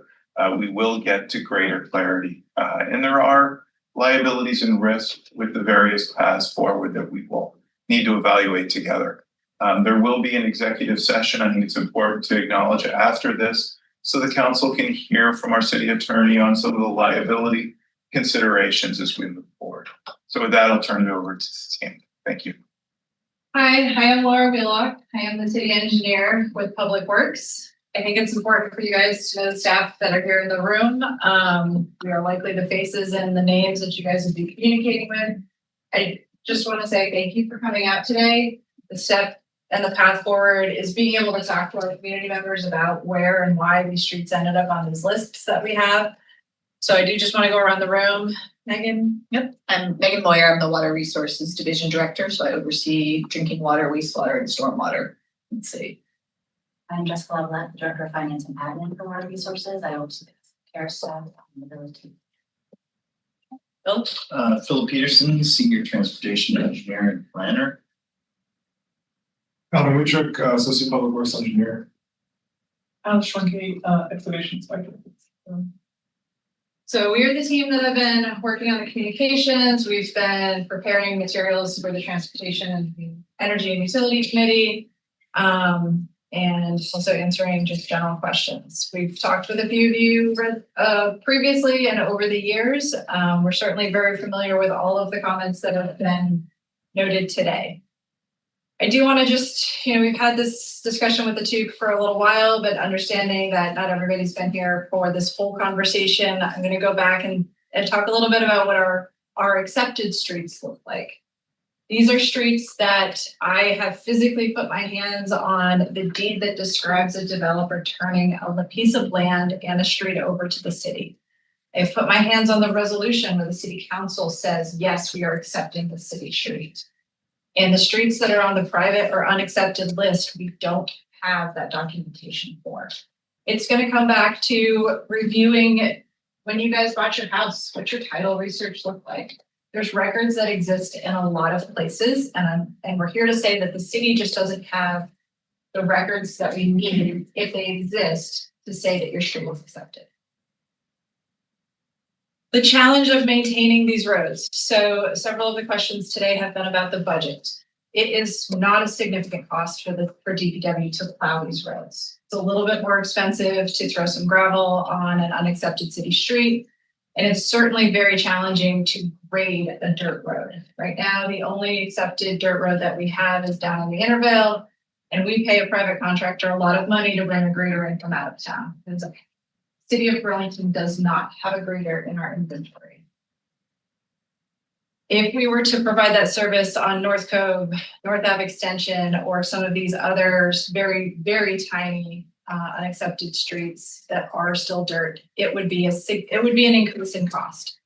we will get to greater clarity. And there are liabilities and risks with the various paths forward that we will need to evaluate together. There will be an executive session. I think it's important to acknowledge after this so the council can hear from our city attorney on some of the liability considerations as we move forward. So with that, I'll turn it over to Sam. Thank you. Hi, I'm Laura Wheelock. I am the city engineer with Public Works. I think it's important for you guys to know the staff that are here in the room. We are likely the faces and the names that you guys will be communicating with. I just want to say thank you for coming out today. The step and the path forward is being able to talk to our community members about where and why these streets ended up on these lists that we have. So I do just want to go around the room. Megan? Yep, I'm Megan Moyer. I'm the Water Resources Division Director, so I oversee drinking water, wastewater, and stormwater in the city. I'm Jessica Lovelett, the Director of Finance and Admin for Water Resources. I oversee care staff and the village team. Bill? Philip Peterson, Senior Transportation Engineer and Planner. Adam Wichuk, Associate Public Works Engineer. Schwenke, Excavation Inspector. So we are the team that have been working on the communications. We've been preparing materials for the Transportation and Energy and Utility Committee, and also answering just general questions. We've talked with a few of you previously and over the years. We're certainly very familiar with all of the comments that have been noted today. I do want to just, we've had this discussion with the TEUC for a little while, but understanding that not everybody's been here for this whole conversation, I'm going to go back and talk a little bit about what our accepted streets look like. These are streets that I have physically put my hands on the deed that describes a developer turning a piece of land and a street over to the city. I've put my hands on the resolution where the city council says, yes, we are accepting the city street. And the streets that are on the private or unaccepted list, we don't have that documentation for. It's going to come back to reviewing when you guys bought your house, what your title research looked like. There's records that exist in a lot of places, and we're here to say that the city just doesn't have the records that we need, if they exist, to say that your street was accepted. The challenge of maintaining these roads. So several of the questions today have been about the budget. It is not a significant cost for DPW to plow these roads. It's a little bit more expensive to throw some gravel on an unaccepted city street. And it's certainly very challenging to grade a dirt road. Right now, the only accepted dirt road that we have is down in the Intervale, and we pay a private contractor a lot of money to bring a grader in from out of town. The city of Burlington does not have a grader in our inventory. If we were to provide that service on North Cove, North Ave Extension, or some of these others very, very tiny unaccepted streets that are still dirt, it would be an increase in cost.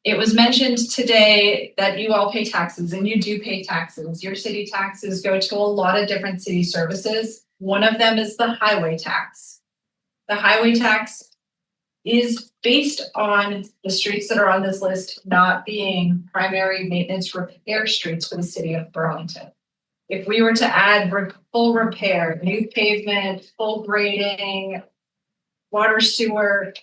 It was mentioned today that you all pay taxes, and you do pay taxes. Your city taxes go to a lot of different city services. One of them is the highway tax. The highway tax is based on the streets that are on this list not being primary maintenance repair streets for the city of Burlington. If we were to add full repair, new pavement, full grading, water, sewer,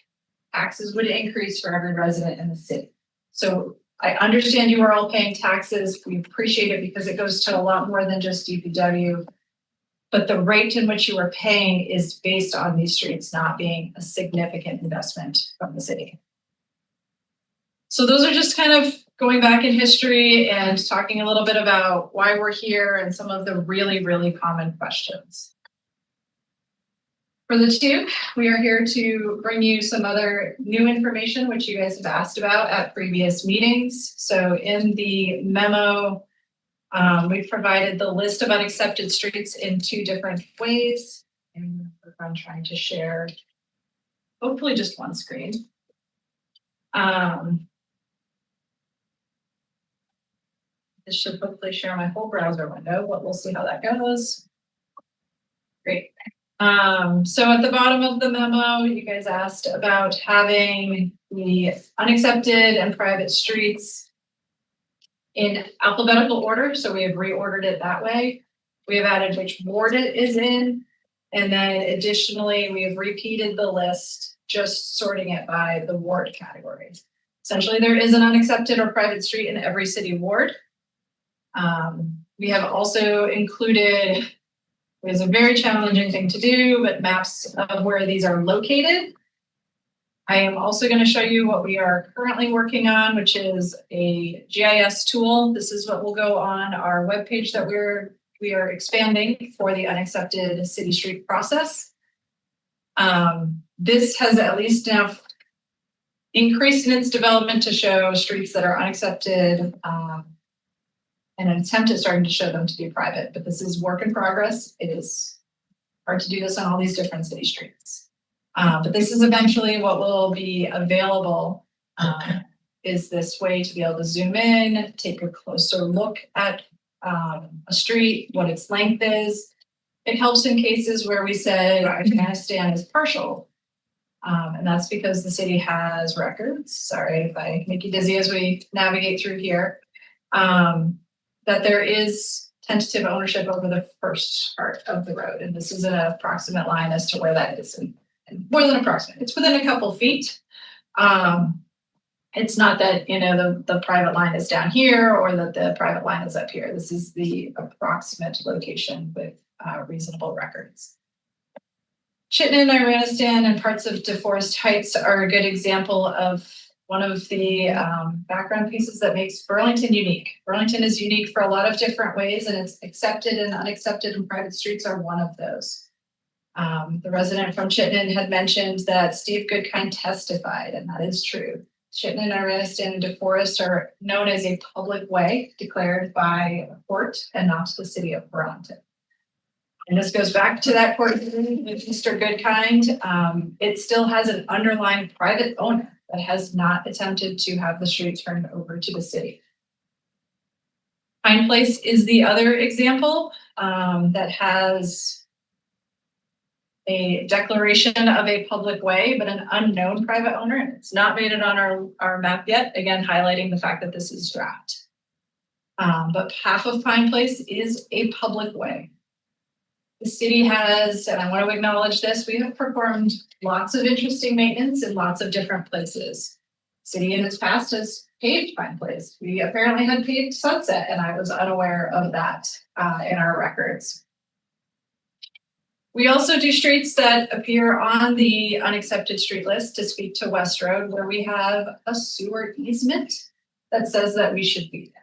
taxes would increase for every resident in the city. So I understand you are all paying taxes. We appreciate it because it goes to a lot more than just DPW. But the rate in which you are paying is based on these streets not being a significant investment from the city. So those are just kind of going back in history and talking a little bit about why we're here and some of the really, really common questions. For the TEUC, we are here to bring you some other new information which you guys have asked about at previous meetings. So in the memo, we've provided the list of unaccepted streets in 2 different ways. And I'm trying to share, hopefully just one screen. This should hopefully share my whole browser window, but we'll see how that goes. Great. So at the bottom of the memo, you guys asked about having the unaccepted and private streets in alphabetical order. So we have reordered it that way. We have added which ward it is in. And then additionally, we have repeated the list, just sorting it by the ward categories. Essentially, there is an unaccepted or private street in every city ward. We have also included, it was a very challenging thing to do, but maps of where these are located. I am also going to show you what we are currently working on, which is a GIS tool. This is what will go on our webpage that we are expanding for the unaccepted city street process. This has at least now increased in its development to show streets that are unaccepted, and an attempt at starting to show them to be private, but this is work in progress. It is hard to do this on all these different city streets. But this is eventually what will be available, is this way to be able to zoom in, take a closer look at a street, what its length is. It helps in cases where we said Afghanistan is partial. And that's because the city has records. Sorry if I make you dizzy as we navigate through here. That there is tentative ownership over the first part of the road. And this is an approximate line as to where that is. And more than approximate, it's within a couple feet. It's not that, you know, the private line is down here or that the private line is up here. This is the approximate location with reasonable records. Chittenden, Iranistan, and parts of DeForest Heights are a good example of one of the background pieces that makes Burlington unique. Burlington is unique for a lot of different ways, and it's accepted and unaccepted and private streets are one of those. The resident from Chittenden had mentioned that Steve Goodkind testified, and that is true. Chittenden, Iranistan, and DeForest are known as a public way declared by a court and not the city of Burlington. And this goes back to that court with Mr. Goodkind. It still has an underlying private owner that has not attempted to have the street turned over to the city. Pine Place is the other example that has a declaration of a public way, but an unknown private owner. It's not made it on our map yet, again, highlighting the fact that this is draft. But half of Pine Place is a public way. The city has, and I want to acknowledge this, we have performed lots of interesting maintenance in lots of different places. City in its past has paved Pine Place. We apparently had paved Sunset, and I was unaware of that in our records. We also do streets that appear on the unaccepted street list to speak to West Road, where we have a sewer easement that says that we should be there.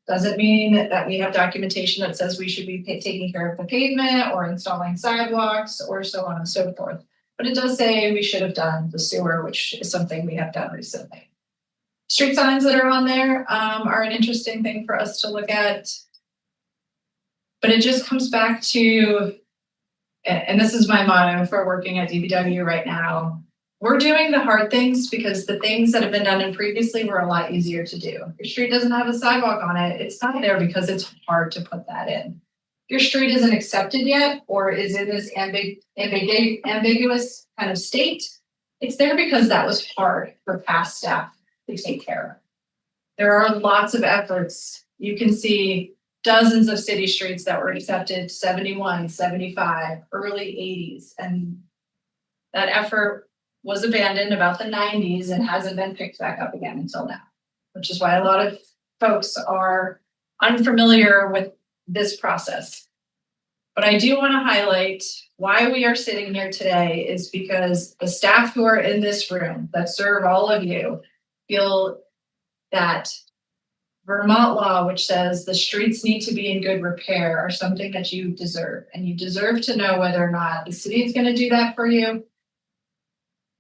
Doesn't mean that we have documentation that says we should be taking care of the pavement or installing sidewalks or so on and so forth. But it does say we should have done the sewer, which is something we have done recently. Street signs that are on there are an interesting thing for us to look at. But it just comes back to, and this is my motto for working at DPW right now, we're doing the hard things because the things that have been done in previously were a lot easier to do. If your street doesn't have a sidewalk on it, it's not there because it's hard to put that in. If your street isn't accepted yet or is in this ambiguous kind of state, It's there because that was hard for past staff to take care of. There are lots of efforts. You can see dozens of city streets that were accepted 71, 75, early 80s. And that effort was abandoned about the 90s and hasn't been picked back up again until now, which is why a lot of folks are unfamiliar with this process. But I do want to highlight why we are sitting here today is because the staff who are in this room that serve all of you feel that Vermont law, which says the streets need to be in good repair, are something that you deserve. And you deserve to know whether or not the city is going to do that for you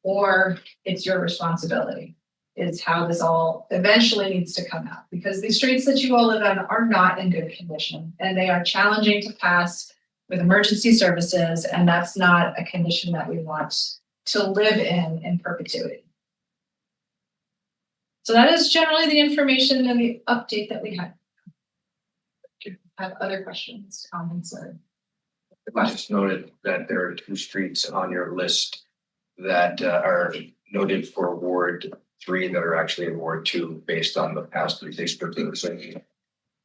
or it's your responsibility. Is how this all eventually needs to come out, because these streets that you all live on are not in good condition and they are challenging to pass with emergency services, and that's not a condition that we want to live in perpetuity. So that is generally the information and the update that we have. Have other questions, comments, or I just noted that there are 2 streets on your list that are noted for Ward 3 that are actually in Ward 2 based on the past redistricting. So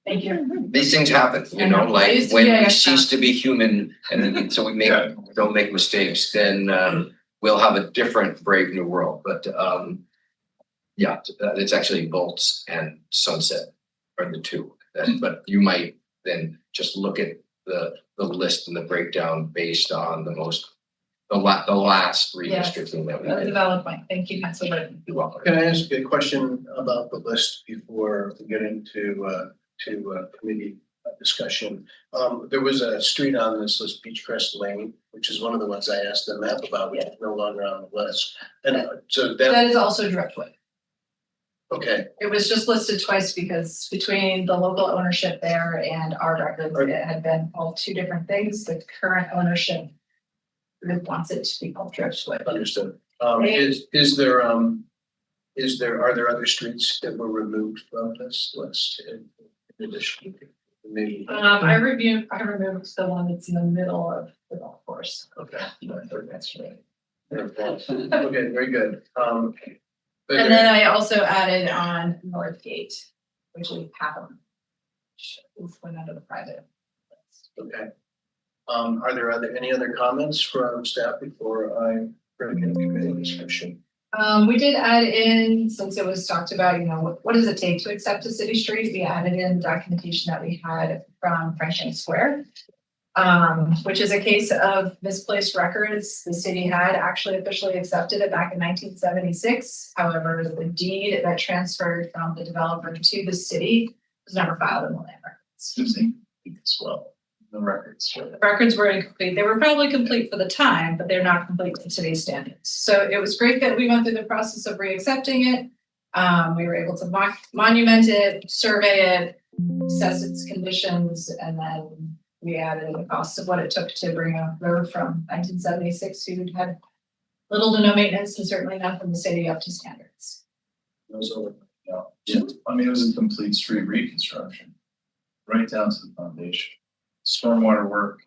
thank you. these things happen, you know, like when we cease to be human and then so we don't make mistakes, then we'll have a different brave new world. But yeah, it's actually Bolts and Sunset are the 2. But you might then just look at the list and the breakdown based on the last redistricting that we That's a did. valid point. Thank you, Councilor. You're welcome. Can I ask a question about the list before we get into committee discussion? There was a street on this list, Beechcrest Lane, which is one of the ones I asked the map about, which is no longer on the list. And so That is also Driftwood. Okay. It was just listed twice because between the local ownership there and our records, it had been all 2 different things. The current ownership wants it to be called Driftwood. Understood. Are there other streets that were removed from this list in addition? Maybe. I removed the one that's in the middle of the golf course. Okay. That's right. Okay, very good. And then I also added on Northgate, which is half of them. Which went under the private list. Okay. Are there any other comments from staff before I bring in committee discussion? We did add in, since it was talked about, you know, what does it take to accept a city street? We added in documentation that we had from Franklin Square, which is a case of misplaced records. The city had actually officially accepted it back in 1976. However, the deed that transferred from the developer to the city was never filed in the land records. As well. The records. The records were incomplete. They were probably complete for the time, but they're not complete to today's standards. So it was great that we went through the process of reaccepting it. We were able to monument it, survey it, assess its conditions, and then we added the cost of what it took to bring a road from 1976 who had little to no maintenance and certainly not from the city up to standards. Yeah, I mean, it was a complete street reconstruction, right down to the foundation. Stormwater work,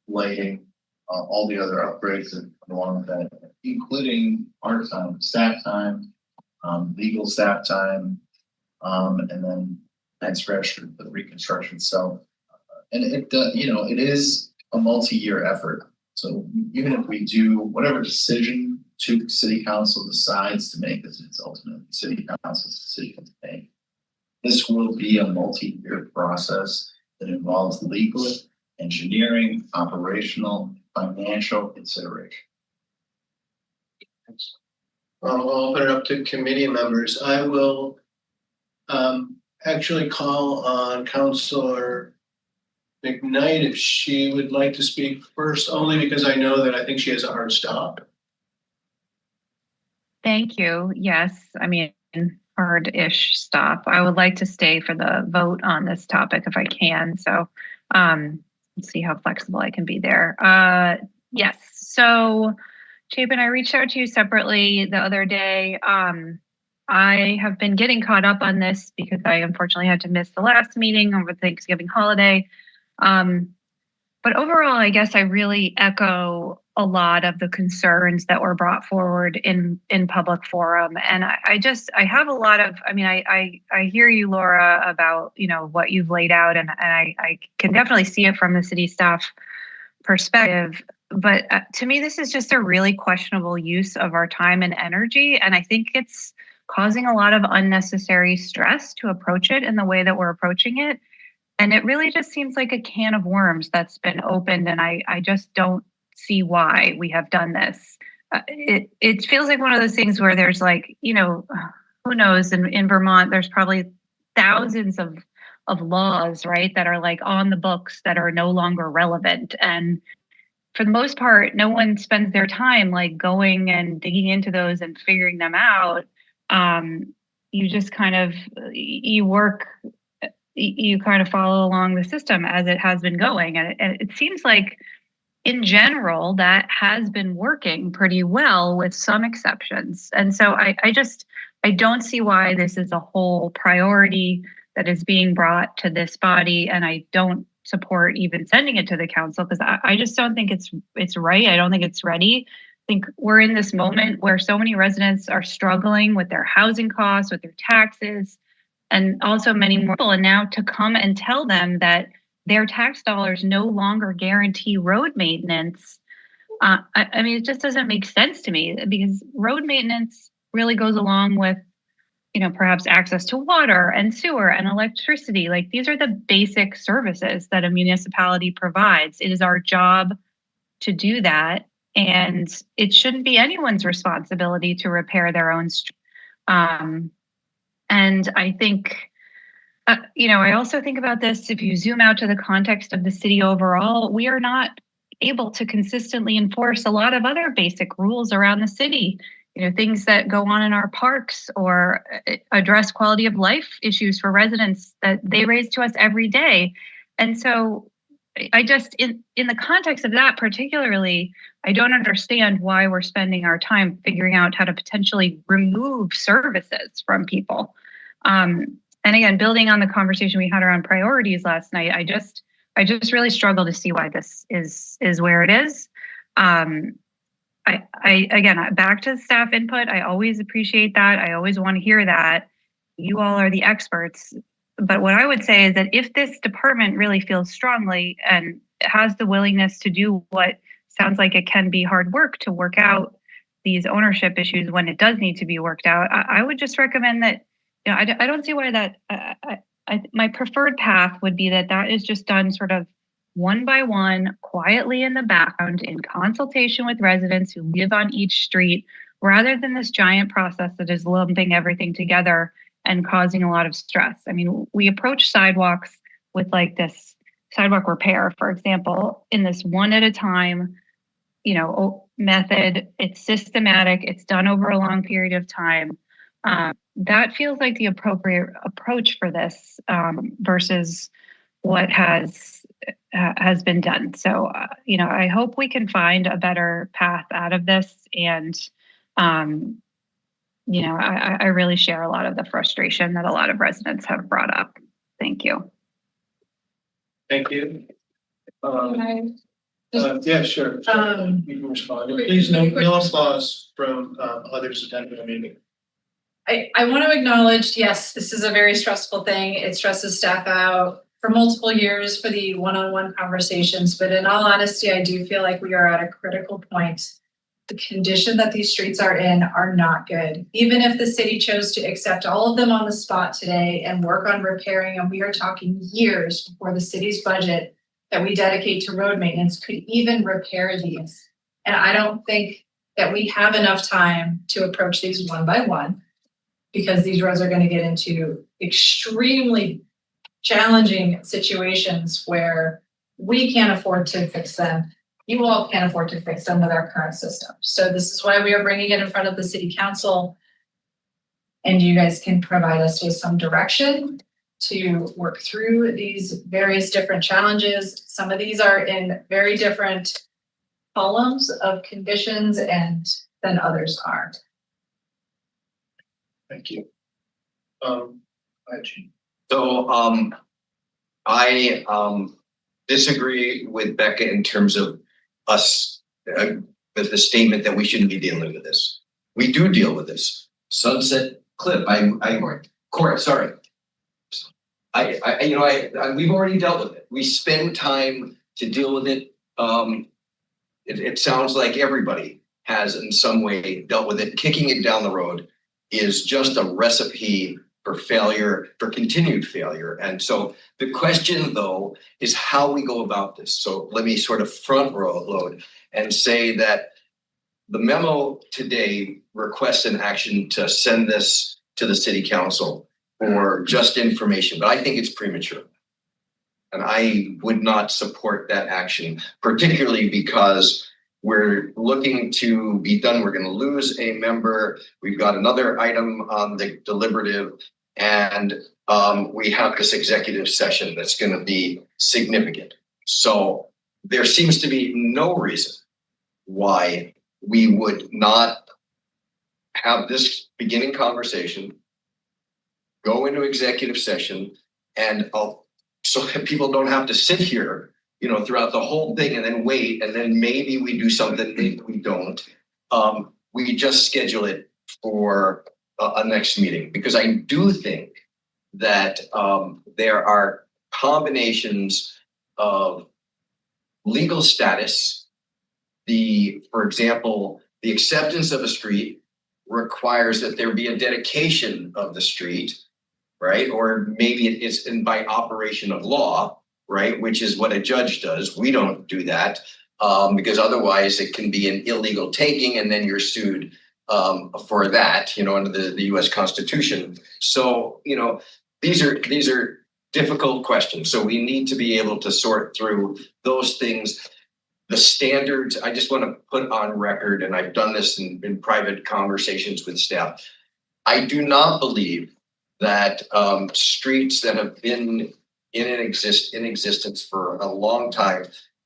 lighting, all the other upgrades that come along with that, including our time, staff time, legal staff time, and then that's fresh for the reconstruction itself. And it, it is a multi-year effort. So even if we do whatever decision to city council decides to make, this it's ultimately city council's decision to make. This will be a multi-year process that involves legal, engineering, operational, financial consideration. I'll open it up to committee members. I will actually call on Councilor McKnight if she would like to speak first, only because I know that I think she has a hard stop. Thank you. Yes, I mean, hard-ish stop. I would like to stay for the vote on this topic if I can. So let's see how flexible I can be there. Yes, so Chapin, I reached out to you separately the other day. I have been getting caught up on this because I unfortunately had to miss the last meeting over the Thanksgiving holiday. But overall, I guess I really echo a lot of the concerns that were brought forward in public forum. And I have a lot of, I mean, I hear you, Laura, about, you know, what you've laid out, and I can definitely see it from the city staff perspective. But to me, this is just a really questionable use of our time and energy. And I think it's causing a lot of unnecessary stress to approach it in the way that we're approaching it. And it really just seems like a can of worms that's been opened. And I just don't see why we have done this. It feels like one of those things where there's like, you know, who knows, in Vermont, there's probably thousands of laws, right, that are like on the books that are no longer relevant. And for the most part, no one spends their time like going and digging into those and figuring them out. You just kind of, you kind of follow along the system as it has been going. And it seems like in general, that has been working pretty well with some exceptions. And so I don't see why this is a whole priority that is being brought to this body. And I don't support even sending it to the council, because I just don't think it's right. I don't think it's ready. I think we're in this moment where so many residents are struggling with their housing costs, with their taxes, and also many more people. And now to come and tell them that their tax dollars no longer guarantee road maintenance. I mean, it just doesn't make sense to me, because road maintenance really goes along with, you know, perhaps access to water and sewer and electricity. Like, these are the basic services that a municipality provides. It is our job to do that. And it shouldn't be anyone's responsibility to repair their own. And I think, you know, I also think about this, if you zoom out to the context of the city overall, we are not able to consistently enforce a lot of other basic rules around the city, you know, things that go on in our parks or address quality of life issues for residents that they raise to us every day. And so I just, in the context of that particularly, I don't understand why we're spending our time figuring out how to potentially remove services from people. And again, building on the conversation we had around priorities last night, I just really struggle to see why this is where it is. Again, back to staff input. I always appreciate that. I always want to hear that. You all are the experts. But what I would say is that if this department really feels strongly and has the willingness to do what sounds like it can be hard work to work out these ownership issues when it does need to be worked out, I would just recommend that. You know, I don't see why that. My preferred path would be that is just done sort of one by one, quietly in the background, in consultation with residents who live on each street, rather than this giant process that is lumping everything together and causing a lot of stress. I mean, we approach sidewalks with like this sidewalk repair, for example, in this one at a time, you know, method. It's systematic. It's done over a long period of time. That feels like the appropriate approach for this versus what has been done. So, you know, I hope we can find a better path out of this. And, you know, I really share a lot of the frustration that a lot of residents have brought up. Thank you. Thank you. Yeah, sure. You can respond. Please, no applause from others attending the meeting. I want to acknowledge, yes, this is a very stressful thing. It stresses staff out for multiple years for the one-on-one conversations. But in all honesty, I do feel like we are at a critical point. The condition that these streets are in are not good. Even if the city chose to accept all of them on the spot today and work on repairing, and we are talking years before the city's budget that we dedicate to road maintenance could even repair these. And I don't think that we have enough time to approach these one by one, because these roads are going to get into extremely challenging situations where we can't afford to fix them. You all can't afford to fix them with our current system. So this is why we are bringing it in front of the city council. And you guys can provide us with some direction to work through these various different challenges. Some of these are in very different columns of conditions and than others are. Thank you. So I disagree with Becca in terms of us the statement that we shouldn't be dealing with this. We do deal with this. Sunset Clip, Court, sorry. We've already dealt with it. We spend time to deal with it. It sounds like everybody has in some way dealt with it. Kicking it down the road is just a recipe for failure, for continued failure. And so the question though is how we go about this. So let me sort of front load and say that the memo today requests an action to send this to the city council for just information, but I think it's premature. And I would not support that action, particularly because we're looking to be done. We're going to lose a member. We've got another item on the deliberative, and we have this executive session that's going to be significant. So there seems to be no reason why we would not have this beginning conversation, go into executive session, and so that people don't have to sit here, throughout the whole thing and then wait, and then maybe we do something, maybe we don't. We just schedule it for a next meeting, because I do think that there are combinations of legal status. For example, the acceptance of a street requires that there be a dedication of the street, right? Or maybe it's by operation of law, right? Which is what a judge does. We don't do that because otherwise it can be an illegal taking, and then you're sued for that, under the U.S. Constitution. So, these are difficult questions. So we need to be able to sort through those things. The standards, I just want to put on record, and I've done this in private conversations with staff. I do not believe that streets that have been in existence for a long time,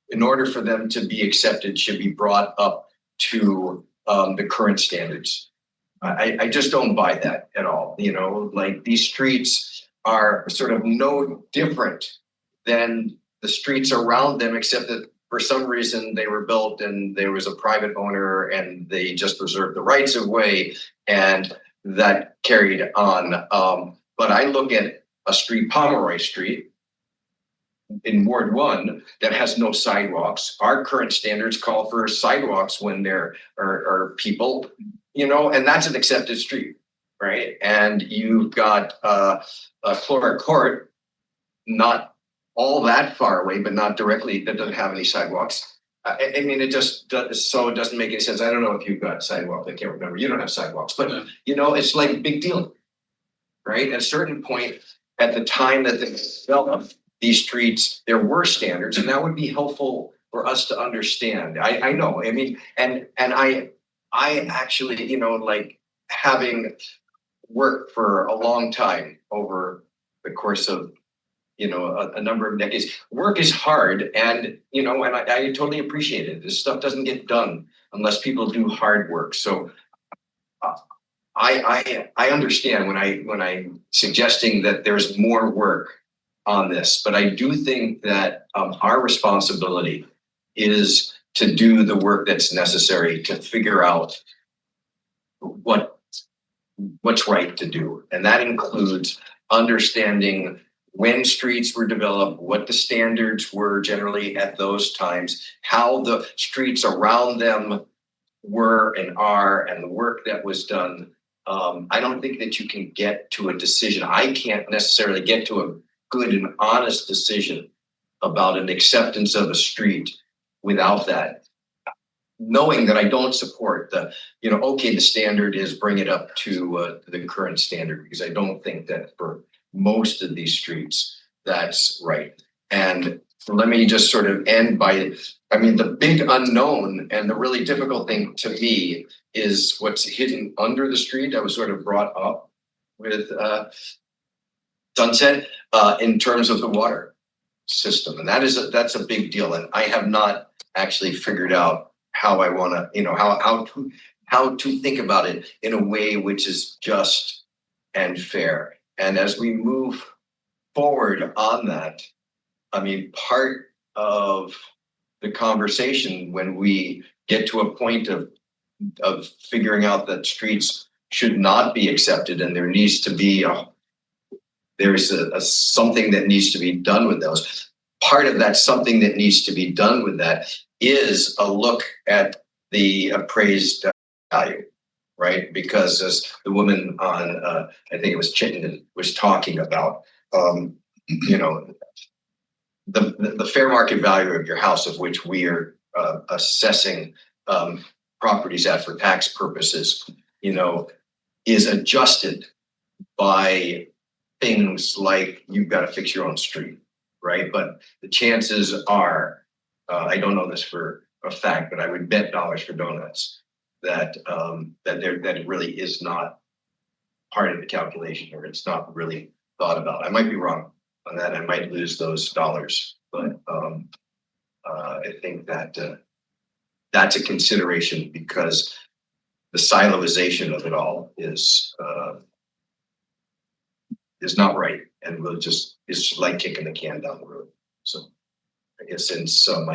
in order for them to be accepted, should be brought up to the current standards. I just don't buy that at all. Like, these streets are sort of no different than the streets around them, except that for some reason they were built and there was a private owner and they just reserved the rights of way, and that carried on. But I look at a street, Pomeroy Street, in Ward 1 that has no sidewalks. Our current standards call for sidewalks when there are people, and that's an accepted street, right? And you've got Encore Court, not all that far away, but not directly, that doesn't have any sidewalks. I mean, it just so it doesn't make any sense. I don't know if you've got sidewalks. I can't remember. You don't have sidewalks, but it's like a big deal, right? At a certain point, at the time that they developed these streets, there were standards, and that would be helpful for us to understand. I know. I mean, and I actually, like, having worked for a long time over the course of a number of decades. Work is hard, and and I totally appreciate it. This stuff doesn't get done unless people do hard work. So I understand when I'm suggesting that there's more work on this, but I do think that our responsibility is to do the work that's necessary to figure out what's right to do, and that includes understanding when streets were developed, what the standards were generally at those times, how the streets around them were and are, and the work that was done. I don't think that you can get to a decision. I can't necessarily get to a good and honest decision about an acceptance of a street without that. Knowing that I don't support the standard is bring it up to the current standard, because I don't think that for most of these streets, that's right. And let me just sort of end by, the big unknown and the really difficult thing to me is what's hidden under the street. I was sort of brought up with Sunset in terms of the water system. And that's a big deal. And I have not actually figured out how I want to, how to think about it in a way which is just and fair. And as we move forward on that, part of the conversation when we get to a point of figuring out that streets should not be accepted and there needs to be something that needs to be done with those. Part of that something that needs to be done with that is a look at the appraised value, right? Because as the woman on, I think it was Chittenden was talking about, you know, the fair market value of your house, of which we are assessing properties at for tax purposes, you know, is adjusted by things like you've got to fix your own street, right? But the chances are, I don't know this for a fact, but I would bet dollars for donuts that that it really is not part of the calculation, or it's not really thought about. I might be wrong on that. I might lose those dollars, but I think that that's a consideration because the siloization of it all is not right, and we'll just, it's like kicking the can down the road. So I guess in some,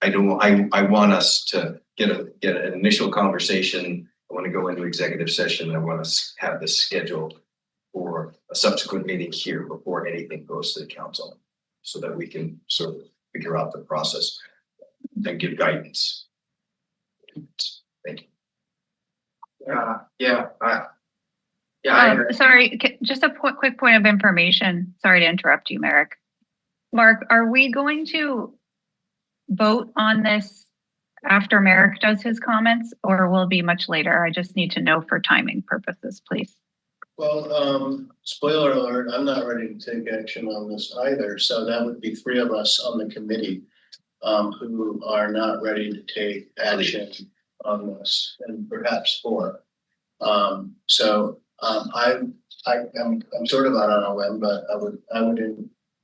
I want us to get an initial conversation. I want to go into executive session. I want to have this scheduled for a subsequent meeting here before anything goes to the council, so that we can sort of figure out the process and give guidance. Thank you. Sorry, just a quick point of information. Sorry to interrupt you, Merrick. Mark, are we going to vote on this after Merrick does his comments, or will it be much later? I just need to know for timing purposes, please. Well, spoiler alert, I'm not ready to take action on this either. So that would be 3 of us on the committee who are not ready to take action on this, and perhaps 4. I'm sort of out on a limb, but I would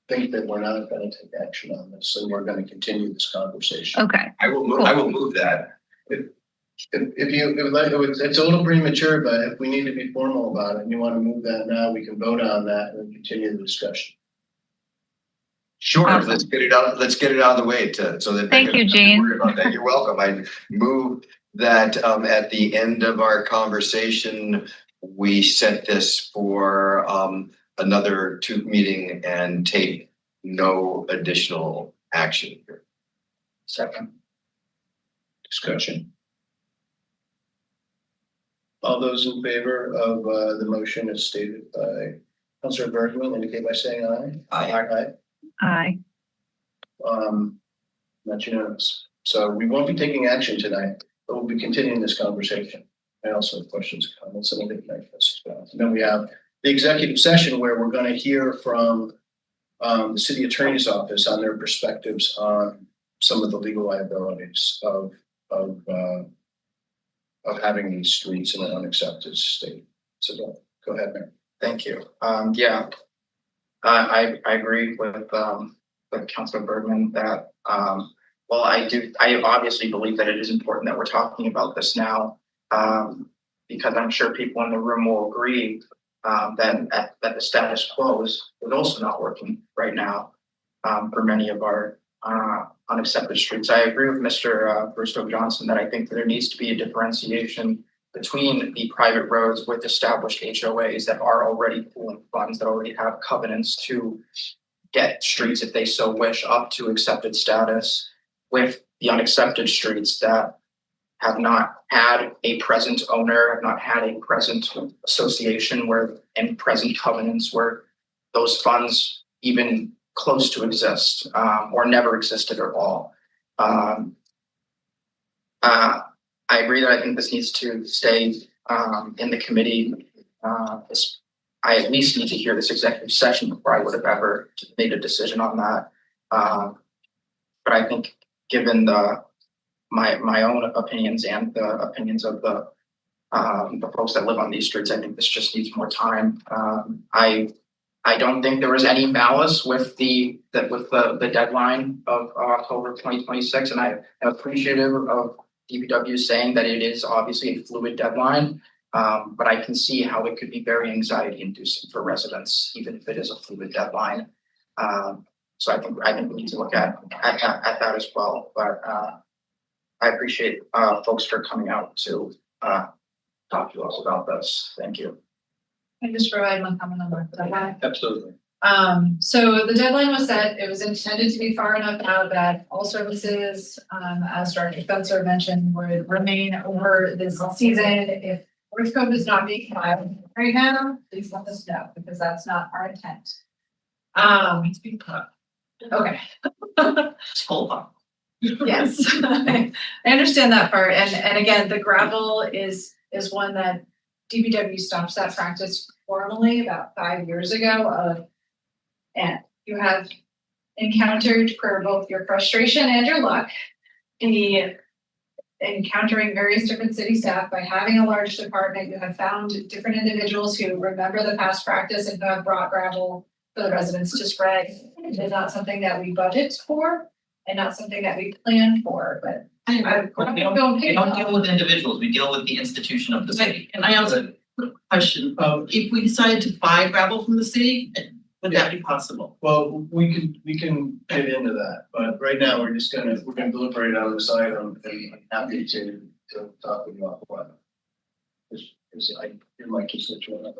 think that we're not going to take action on this, and we're going to continue this conversation. Okay. I will move that. It's a little premature, but if we need to be formal about it and you want to move that now, we can vote on that and continue the discussion. Sure, let's get it out. Let's get it out of the way so that. Thank you, Gene. You're welcome. I move that at the end of our conversation, we set this for another TEUC meeting and take no additional action here. Second. Discussion. All those in favor of the motion as stated by Councilor Bergman indicate by saying aye. Aye. Aye. That's unanimous. So we won't be taking action tonight, but we'll be continuing this conversation. I also have questions, comments, and other things as well. And then we have the executive session where we're going to hear from the city attorney's office on their perspectives on some of the legal liabilities of having these streets in an unaccepted state. So go ahead, Mayor. Thank you. I agree with Councilor Bergman that well, I obviously believe that it is important that we're talking about this now, because I'm sure people in the room will agree that the status quo is also not working right now for many of our unaccepted streets. I agree with Mr. Bristow Johnson that I think that there needs to be a differentiation between the private roads with established HOAs that are already pooling funds, that already have covenants to get streets, if they so wish, up to accepted status, with the unaccepted streets that have not had a present owner, have not had a present association and present covenants where those funds even close to exist or never existed at all. I agree that I think this needs to stay in the committee. I at least need to hear this executive session before I would have ever made a decision on that. But I think given my own opinions and the opinions of the folks that live on these streets, I think this just needs more time. I don't think there was any malice with the deadline of October 2026, and I am appreciative of DPW saying that it is obviously a fluid deadline, but I can see how it could be very anxiety inducing for residents, even if it is a fluid deadline. So I think we need to look at that as well. But I appreciate folks for coming out to talk to us about this. Thank you. I just provide one comment on that. Absolutely. So the deadline was set, it was intended to be far enough out that all services, as Director Spencer mentioned, would remain over this season. If North Code is not being filed right now, please let us know, because that's not our intent. It's being cut. Okay. Hold on. Yes, I understand that part, and again, the gravel is one that DPW stopped that practice formally about 5 years ago and you have encountered, for both your frustration and your luck, encountering various different city staff. By having a large department, you have found different individuals who remember the past practice and who have brought gravel for the residents to spread. It is not something that we budget for and not something that we plan for, but We don't deal with individuals, we deal with the institution of the city. And I also have a question, if we decided to buy gravel from the city, would that be possible? Well, we can get into that, but right now we're gonna deliberate on this item, and I'm happy to talk with you offline. Because I hear my constituent.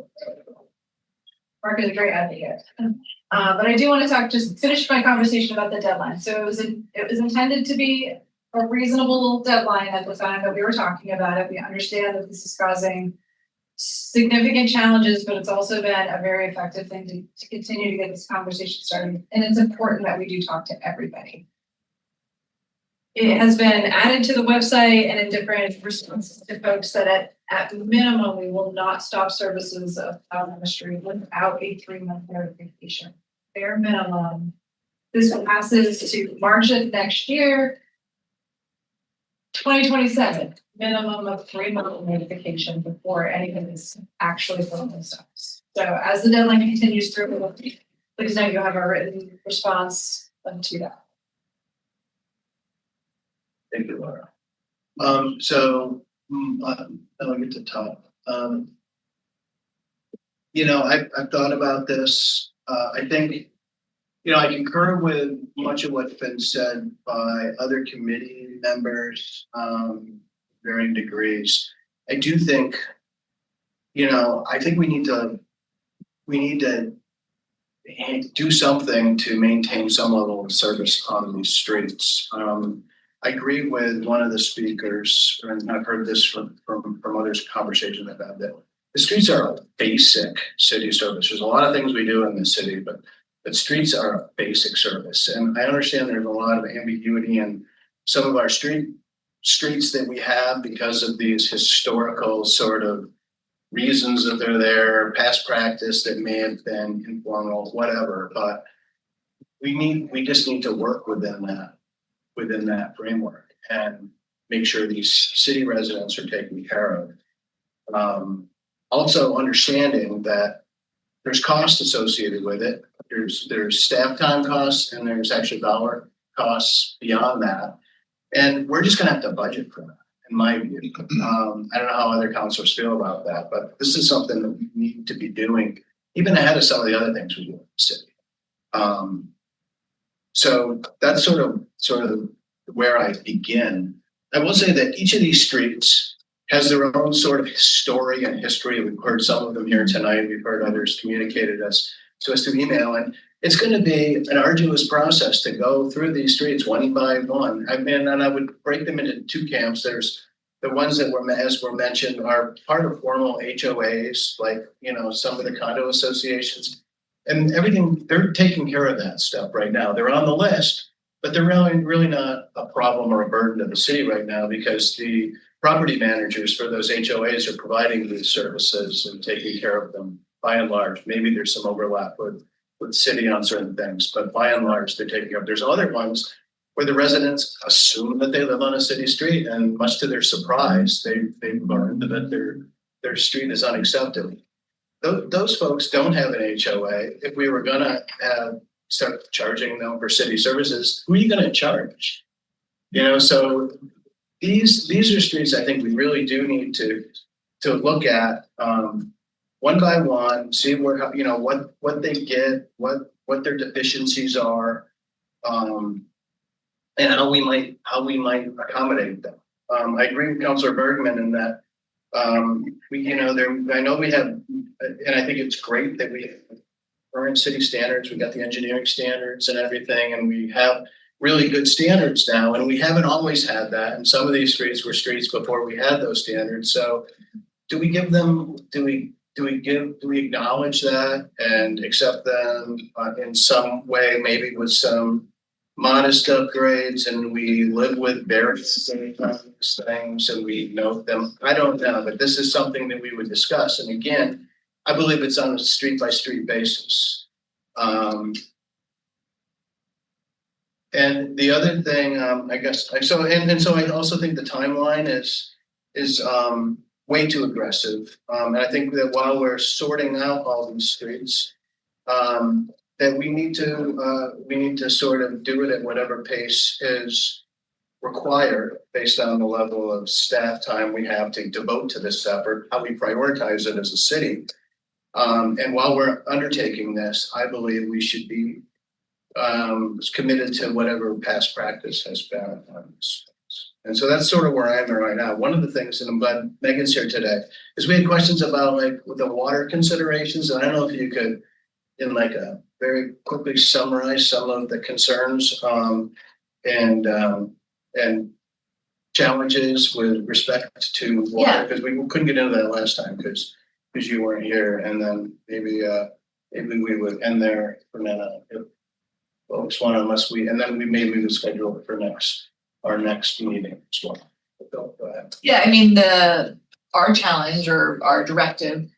Mark is a great advocate. But I do want to just finish my conversation about the deadline. So it was intended to be a reasonable deadline at the time that we were talking about it. We understand that this is causing significant challenges, but it's also been a very effective thing to continue to get this conversation started. And it's important that we do talk to everybody. It has been added to the website and in different responses to folks that at minimum, we will not stop services of town ministry without a 3-month notification. Bare minimum. This passes to March of next year. 2027, minimum of 3-month notification before anything is actually formally stops. So as the deadline continues through, please know you have a written response to that. Thank you, Laura. I'll get to top. I've thought about this. I think, I concur with much of what's been said by other committee members, varying degrees. I do think, I think we need to do something to maintain some level of service on these streets. I agree with one of the speakers, and I've heard this from others' conversations I've had, that the streets are a basic city service. There's a lot of things we do in the city, but streets are a basic service. And I understand there's a lot of ambiguity in some of our streets that we have because of these historical sort of reasons that they're there, past practice that may have been informal, whatever, but we just need to work within that framework and make sure these city residents are taken care of. Also understanding that there's cost associated with it. There's staff time costs and there's actually dollar costs beyond that. And we're just gonna have to budget for that, in my view. I don't know how other councilors feel about that, but this is something that we need to be doing even ahead of some of the other things we do in the city. So that's sort of where I begin. I will say that each of these streets has their own sort of story and history. We've heard some of them here tonight. We've heard others communicated to us through email, and it's going to be an arduous process to go through these streets one by one. And I would break them into 2 camps. There's the ones that as were mentioned, are part of formal HOAs, like, some of the condo associations. And everything, they're taking care of that stuff right now. They're on the list, but they're really not a problem or a burden to the city right now because the property managers for those HOAs are providing these services and taking care of them by and large. Maybe there's some overlap with city on certain things, but by and large, they're taking care of. There's other ones where the residents assume that they live on a city street, and much to their surprise, they've learned that their street is unacceptable. Those folks don't have an HOA. If we were gonna start charging them for city services, who are you gonna charge? So these are streets I think we really do need to look at one by one, see where what they get, what their deficiencies are, and how we might accommodate them. I agree with Councilor Bergman in that, I know we have, and I think it's great that we have current city standards, we got the engineering standards and everything, and we have really good standards now, and we haven't always had that. And some of these streets were streets before we had those standards. So do we acknowledge that and accept them in some way, maybe with some modest upgrades, and we live with various things and we note them? I don't know, but this is something that we would discuss. And again, I believe it's on a street by street basis. And the other thing, I guess, so I also think the timeline is way too aggressive. And I think that while we're sorting out all these streets, that we need to sort of do it at whatever pace is required based on the level of staff time we have to devote to this effort, how we prioritize it as a city. And while we're undertaking this, I believe we should be committed to whatever past practice has been on this. And so that's sort of where I am right now. One of the things, and I'm glad Megan's here today, is we had questions about like with the water considerations. And I don't know if you could, in like a very quickly summarize some of the concerns and challenges with respect to water, because we couldn't get into that last time because you weren't here. And then maybe we would end there for now. Folks want, unless we, and then we would schedule it for our next meeting as well. Go ahead. Yeah, I mean, our challenge or our directive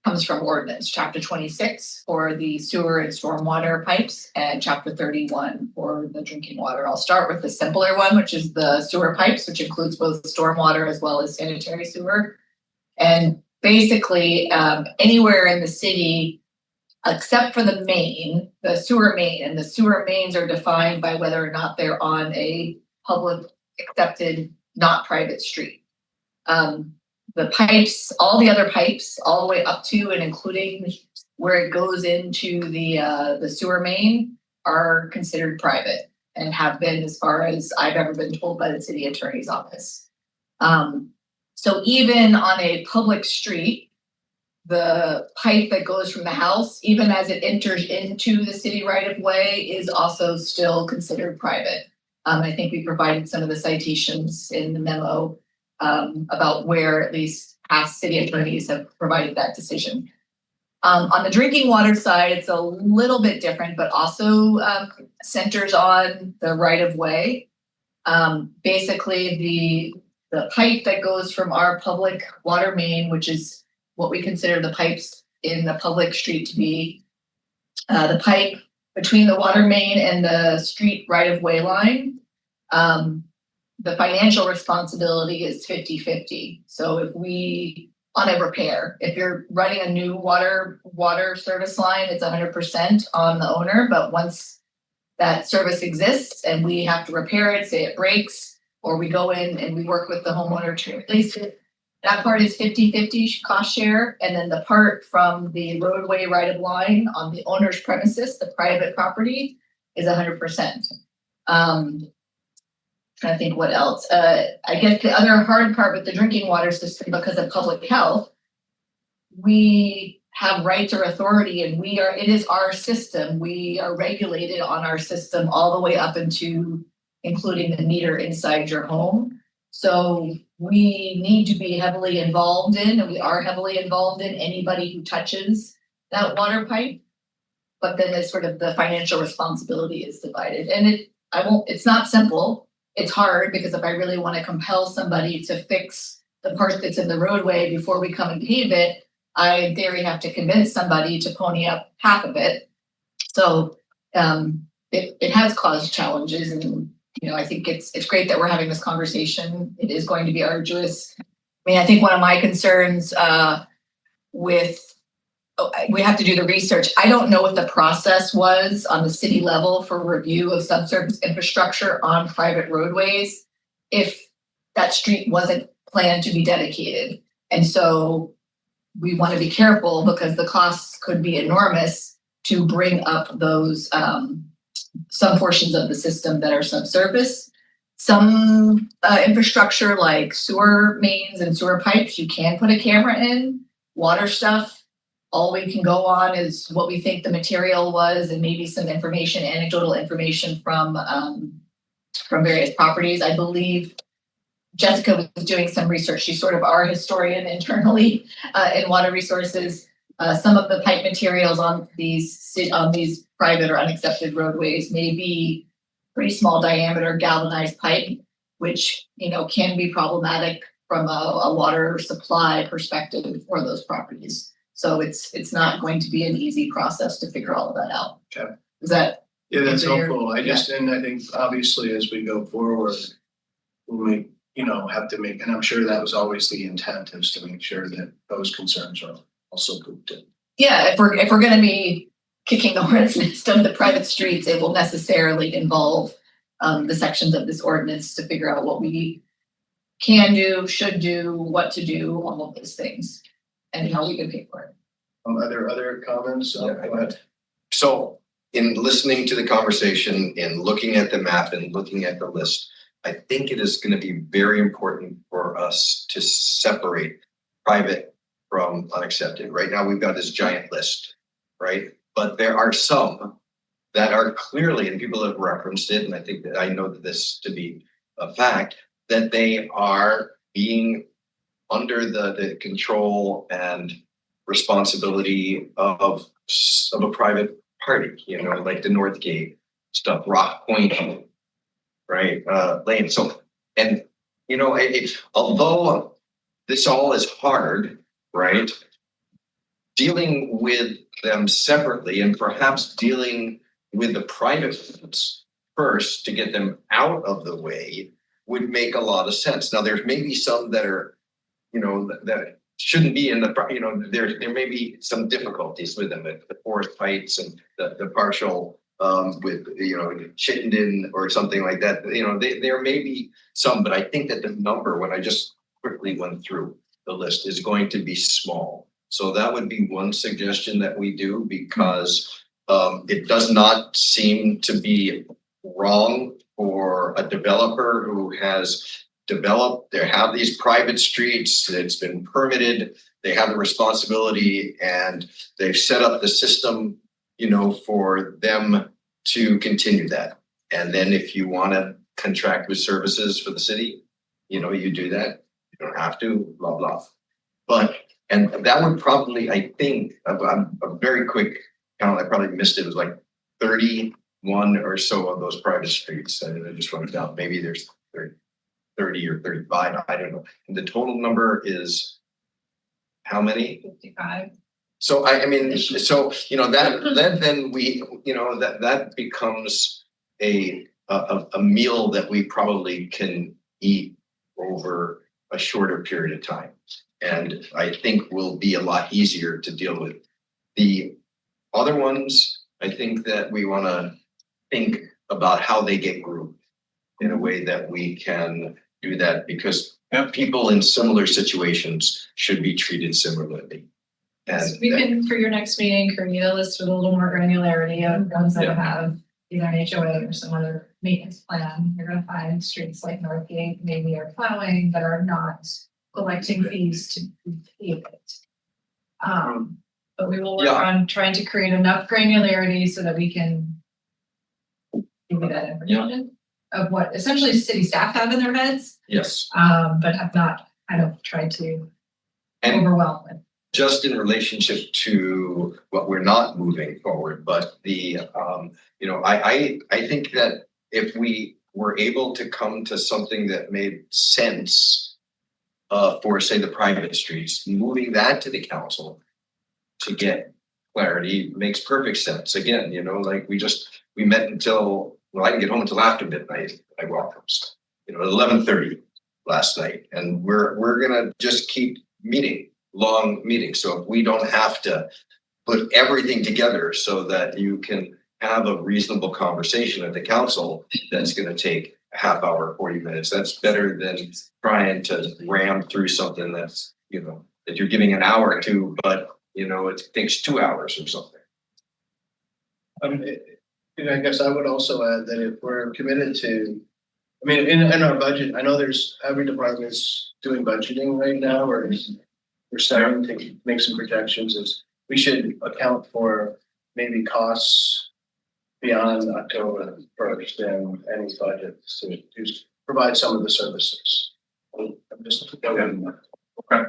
comes from ordinance, chapter 26 for the sewer and stormwater pipes, and chapter 31 for the drinking water. I'll start with the simpler one, which is the sewer pipes, which includes both stormwater as well as sanitary sewer. And basically, anywhere in the city, except for the main, the sewer main, and the sewer mains are defined by whether or not they're on a public accepted, not private street. The pipes, all the other pipes, all the way up to and including where it goes into the sewer main, are considered private and have been, as far as I've ever been told by the city attorney's office. So even on a public street, the pipe that goes from the house, even as it enters into the city right of way, is also still considered private. I think we provided some of the citations in the memo about where at least past city attorneys have provided that decision. On the drinking water side, it's a little bit different, but also centers on the right of way. Basically, the pipe that goes from our public water main, which is what we consider the pipes in the public street to be, the pipe between the water main and the street right of way line. The financial responsibility is 50-50. So if we, on a repair, if you're running a new water service line, it's 100% on the owner. But once that service exists and we have to repair it, say it breaks, or we go in and we work with the homeowner to replace it, that part is 50-50 cost share. And then the part from the roadway right of line on the owner's premises, the private property, is 100%. I think what else? I guess the other hard part with the drinking water system, because of public health, we have rights or authority, and it is our system. We are regulated on our system all the way up into including the meter inside your home. So we need to be heavily involved in, and we are heavily involved in, anybody who touches that water pipe. But then it's sort of the financial responsibility is divided. And it's not simple. It's hard, because if I really want to compel somebody to fix the part that's in the roadway before we come and pave it, I in theory have to convince somebody to pony up half of it. So it has caused challenges, and I think it's great that we're having this conversation. It is going to be arduous. I mean, I think one of my concerns we have to do the research. I don't know what the process was on the city level for review of subsurface infrastructure on private roadways if that street wasn't planned to be dedicated. And so we want to be careful, because the costs could be enormous to bring up those some portions of the system that are subsurface. Some infrastructure like sewer mains and sewer pipes, you can put a camera in. Water stuff, all we can go on is what we think the material was and maybe some information, anecdotal information from various properties. I believe Jessica was doing some research. She's sort of our historian internally in water resources. Some of the pipe materials on these private or unaccepted roadways may be pretty small diameter galvanized pipe, which can be problematic from a water supply perspective for those properties. So it's not going to be an easy process to figure all of that out. Okay. Is that? Yeah, that's Is there- helpful. yeah. And I think obviously as we go forward, we have to make, and I'm sure that was always the intent, is to make sure that those concerns are also grouped in. Yeah, if we're going to be kicking the hornet's nest of the private streets, it will necessarily involve the sections of this ordinance to figure out what we can do, should do, what to do, all of those things, and how we can pay for it. Are there other comments? Yeah, I got it. So in listening to the conversation, in looking at the map and looking at the list, I think it is going to be very important for us to separate private from unaccepted. Right now, we've got this giant list, right? But there are some that are clearly, and people have referenced it, and I think that I know that this to be a fact, that they are being under the control and responsibility of a private party, like the North Gate stuff, Rock Point, right? Lane. So, and although this all is hard, right? Dealing with them separately and perhaps dealing with the private ones first to get them out of the way would make a lot of sense. Now, there's maybe some that are, that shouldn't be in the, there may be some difficulties with them, the Forest Heights and the partial with, Chittenden or something like that. There may be some, but I think that the number, when I just quickly went through the list, is going to be small. So that would be one suggestion that we do, because it does not seem to be wrong for a developer who has developed, they have these private streets, it's been permitted, they have the responsibility, and they've set up the system, for them to continue that. And then if you want to contract with services for the city, you do that. You don't have to, blah, blah. But, and that would probably, I think, a very quick count, I probably missed it, was like 31 or so of those private streets. I just wrote it down. Maybe there's 30 or 35, I don't know. And the total number is how many? 55. So I mean, so that then we, that becomes a meal that we probably can eat over a shorter period of time. And I think will be a lot easier to deal with. The other ones, I think that we want to think about how they get grouped in a way that we can do that, because people in similar situations should be treated similarly. So we can, for your next meeting, create a list with a little more granularity of ones that have either an HOA or some other maintenance plan. You're gonna find streets like Northgate, maybe are plowing, that are not collecting fees to pave it. But we will work on trying to create enough granularity so that we can give you that information of what essentially city staff have in their heads. Yes. But have not tried to overwhelm with. Just in relationship to what we're not moving forward, but the, I think that if we were able to come to something that made sense for, say, the private streets, moving that to the council to get clarity makes perfect sense. Again, like we met until, I didn't get home until after midnight. I walked home, at 11:30 last night, and we're gonna just keep meeting. Long meeting. So if we don't have to put everything together so that you can have a reasonable conversation at the council, that's going to take a half hour, 40 minutes. That's better than trying to ram through something that's, that you're giving an hour to, but, it takes 2 hours or something. I guess I would also add that if we're committed to, I mean, in our budget, I know there's every department's doing budgeting right now, or we're starting to make some projections. Is we should account for maybe costs beyond October 1st and any budgets to provide some of the services. I'm just Okay.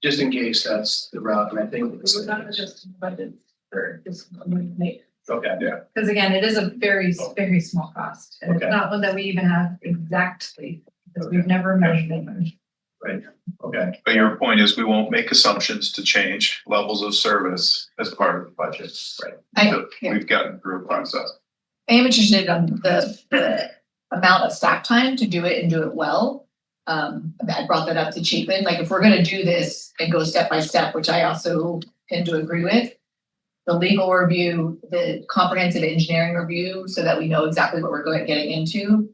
Just in case that's the route, and I think We're not adjusting the budget for this coming May. okay, yeah. Because again, it is a very, very small cost. And it's Okay. not one that we even have exactly, because we've never measured it. Right, okay. But your point is we won't make assumptions to change levels of service as part of the budget. Right. So we've gotten through a process. I am interested on the amount of staff time to do it and do it well. I brought that up to Chapin, like if we're gonna do this and go step by step, which I also tend to agree with. The legal review, the comprehensive engineering review, so that we know exactly what we're getting into.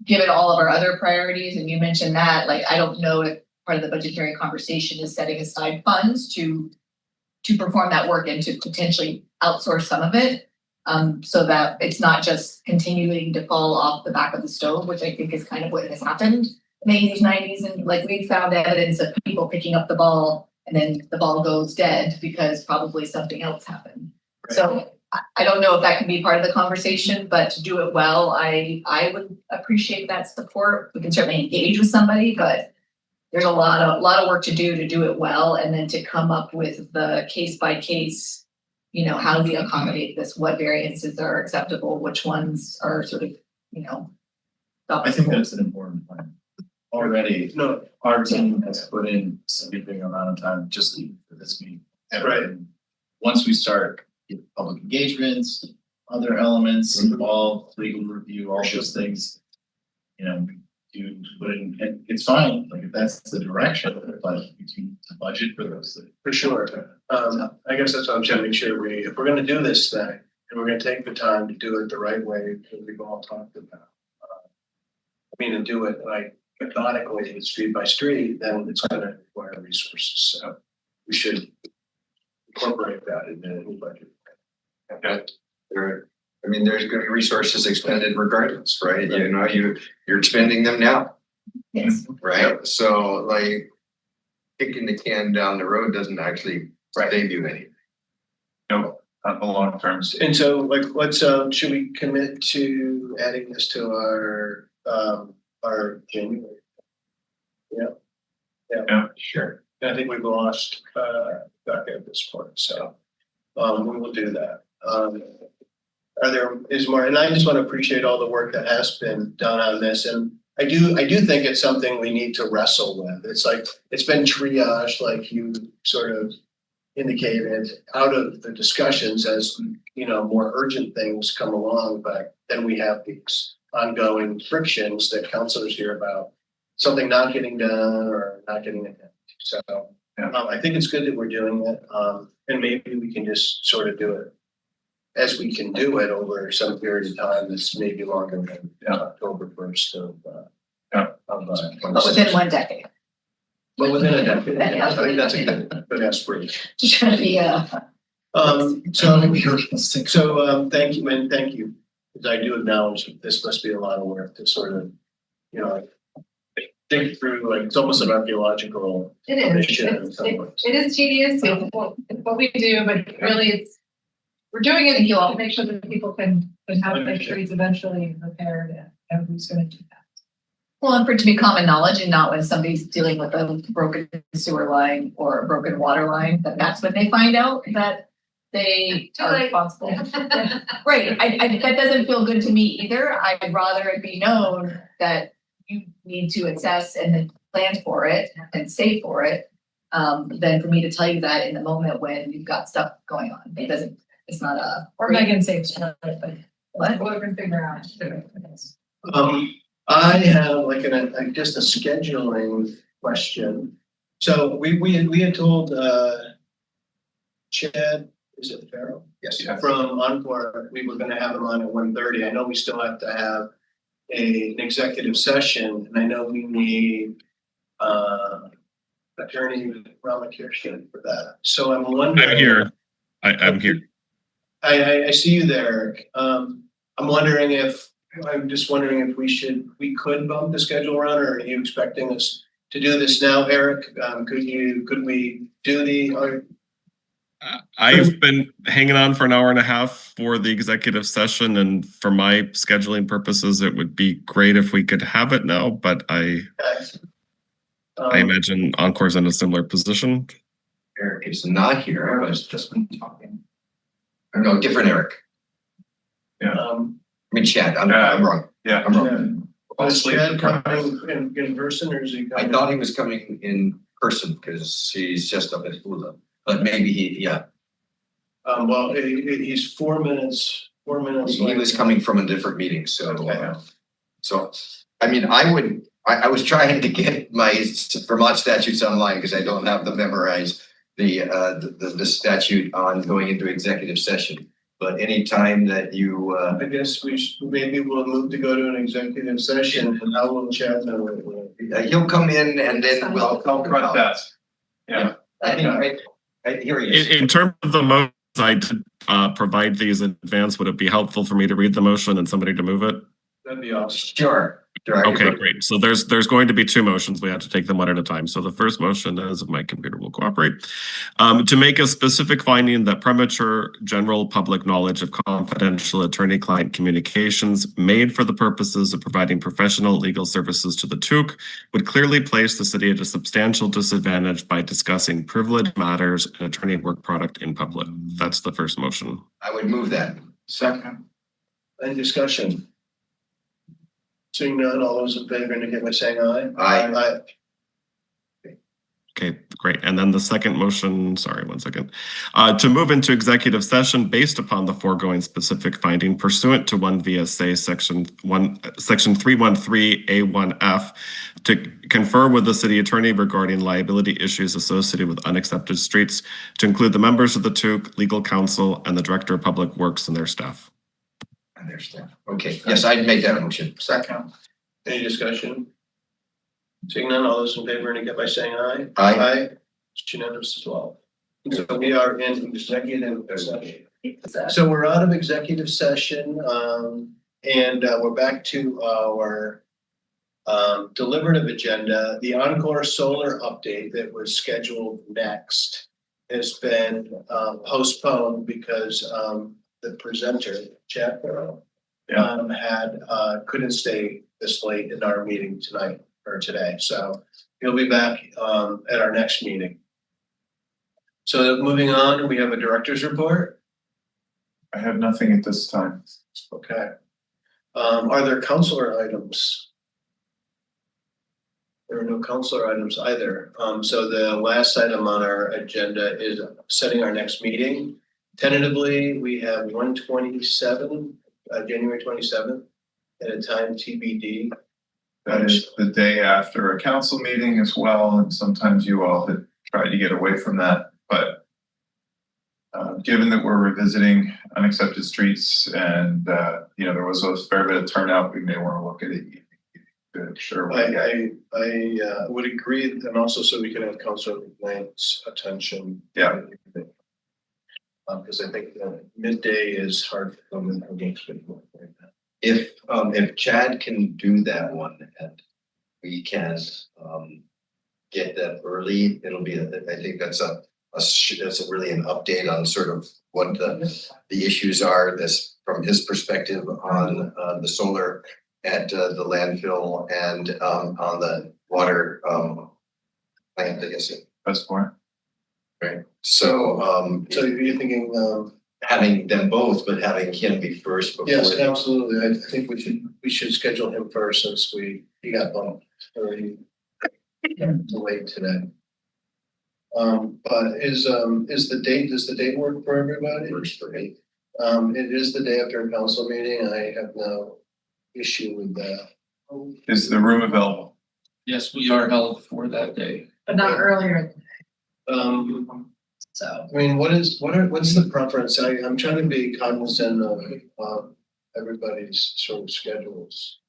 Given all of our other priorities, and you mentioned that, like, I don't know if part of the budgetary conversation is setting aside funds to perform that work and to potentially outsource some of it. So that it's not just continuing to fall off the back of the stove, which I think is kind of what has happened in the 80s, 90s. And like we found evidence of people picking up the ball and then the ball goes dead because probably something else happened. Right. So I don't know if that can be part of the conversation, but to do it well, I would appreciate that support. We can certainly engage with somebody, but there's a lot of work to do it well, and then to come up with the case by case, you know, how do we accommodate this? What variances are acceptable? Which ones are sort of, you know, I think that's an important point. Already, our team has put in a significant amount of time just for this meeting. Right. And once we start public engagements, other elements involved, legal review, all those things, you know, you put in, and it's fine, like if that's the direction, but you can budget for those things. For sure. I guess that's what I'm trying to make sure if we're gonna do this thing, and we're gonna take the time to do it the right way, that we've all talked about. And do it like methodically, street by street, then it's gonna require resources, so we should incorporate that in the new budget. Okay. There's gonna be resources expended regardless, right? You know, you're expending them now. Yes. Right? So like kicking the can down the road doesn't actually save you anything. No, not the long term. And so like, let's, should we commit to adding this to our January? Yeah, sure. I think we've lost, back at this point, so, we will do that. Is more, and I just want to appreciate all the work that has been done on this, and I do think it's something we need to wrestle with. It's like, it's been triaged, like you sort of indicated, out of the discussions as, you know, more urgent things come along, but then we have these ongoing frictions that councilors hear about, something not getting done or not getting it done. So I think it's good that we're doing it, and maybe we can just sort of do it as we can do it over some period of time that's maybe longer than October 1st of But within one decade. But within a decade. I think that's a good aspiration. Just trying to be So thank you, and thank you. Because I do acknowledge that this must be a lot of work to sort of, you know, dig through, like, it's almost an archaeological mission. It is tedious, it's what we do, but really we're doing it to make sure that people can have their streets eventually repaired, and who's gonna do that. Well, and for it to be common knowledge, and not when somebody's dealing with a broken sewer line or a broken water line, that's when they find out that they are responsible. Right, that doesn't feel good to me either. I'd rather it be known that you need to assess and then plan for it and save for it, than for me to tell you that in the moment when you've got stuff going on. It's not a. Or Megan saves for it, but what? We'll figure out. I have like just a scheduling question. So we had told Chad, is it Farrell? Yes. From Encore, we were gonna have him on at 1:30. I know we still have to have an executive session, and I know we need Attorney Ramakirchen for that. So I'm wondering. I'm here. I'm here. I see you there, Eric. I'm just wondering if we could bump the schedule around, or are you expecting us to do this now, Eric? Could we do the, I've been hanging on for an hour and a half for the executive session, and for my scheduling purposes, it would be great if we could have it now, but I imagine Encore's in a similar position. Eric is not here. I was just been talking. No, different Eric. Yeah. I mean, Chad, I'm wrong. Yeah. I'm wrong. is Chad coming in person, or is he I coming? thought he was coming in person because he's just up at Hula, but maybe yeah. Well, he's 4 minutes. He was coming from a different meeting, so, so, I mean, I was trying to get my Vermont statutes online because I don't have them memorized, the statute on going into executive session. But anytime that you, I guess maybe we'll move to go to an executive session, and how will Chad know? He'll come in and then we'll talk about that. Yeah. I think here he is. In terms of the motion, I did provide these in advance. Would it be helpful for me to read the motion and somebody to move it? That'd be awesome. Sure. Okay, great. So there's going to be two motions. We have to take them one at a time. So the first motion is, if my computer will cooperate, to make a specific finding that premature general public knowledge of confidential attorney-client communications made for the purposes of providing professional legal services to the TEUC would clearly place the city at a substantial disadvantage by discussing privileged matters and attorney work product in public. That's the first motion. I would move that. Second. Any discussion? Seeing none, all those in favor indicate by saying aye. Aye. Okay, great. And then the second motion, sorry, one second. To move into executive session based upon the foregoing specific finding pursuant to 1 VSA section 313A1F to confer with the city attorney regarding liability issues associated with unaccepted streets, to include the members of the TEUC, legal counsel, and the director of public works and their staff. Okay, yes, I'd make that motion. Second. Any discussion? Seeing none, all those in favor indicate by saying aye. Aye. It's unanimous as well. So we are in executive session. So we're out of executive session, and we're back to our deliberative agenda. The Encore solar update that was scheduled next has been postponed because the presenter, Chad Farrell, couldn't stay this late in our meeting tonight or today. So he'll be back at our next meeting. So moving on, we have a director's report. I have nothing at this time. Okay. Are there councilor items? There are no councilor items either. So the last item on our agenda is setting our next meeting. Tentatively, we have 127, January 27th, at a time TBD. That is the day after a council meeting as well, and sometimes you all had tried to get away from that, but given that we're revisiting Unaccepted Streets and there was a fair bit of turnout, we may want to look at it. Sure. I would agree, and also so we can have Councilor Lance attention. Yeah. Because I think midday is hard for them against it. If Chad can do that one and we can get that early, it'll be, I think that's really an update on sort of what the issues are, this from his perspective on the solar at the landfill and on the water plant, I guess. That's fine. Right. So you're thinking having them both, but having him be first before. Yes, absolutely. I think we should schedule him first since he got bumped already late today. But does the date work for everybody? Works for me. It is the day after a council meeting. I have no issue with that. Is the room available? Yes, we are held for that day. But not earlier. So I mean, what's the preference? I'm trying to be cognizant of everybody's sort of schedules.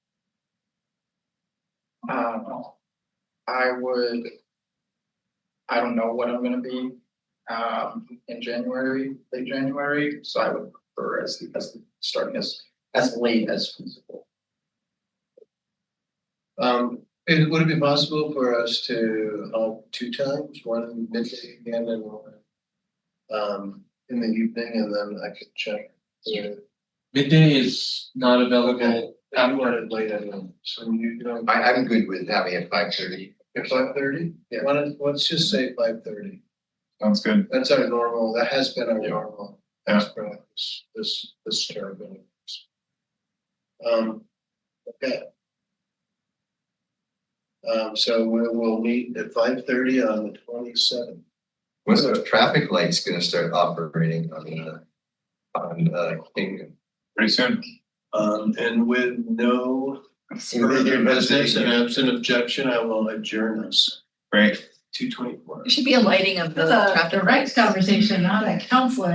I don't know what I'm gonna be in January, late January, so I would or starting as late as feasible. Would it be possible for us to halt 2 times, one midday again and one in the evening, and then I could check. Midday is not available. Okay, I want it late anyway, so you know. I'm good with having it 5:30. At 5:30? Yeah. Let's just say 5:30. Sounds good. That's our normal, that has been our Yeah. normal Yeah. practice, this term. Okay. So we'll meet at 5:30 on the 27th. When the traffic light's gonna start operating on King? Pretty soon. And with no further business and absent objection, I will adjourn us. Great. 2:24. There should be a lighting of the That's a traffic direct conversation, not a counselor.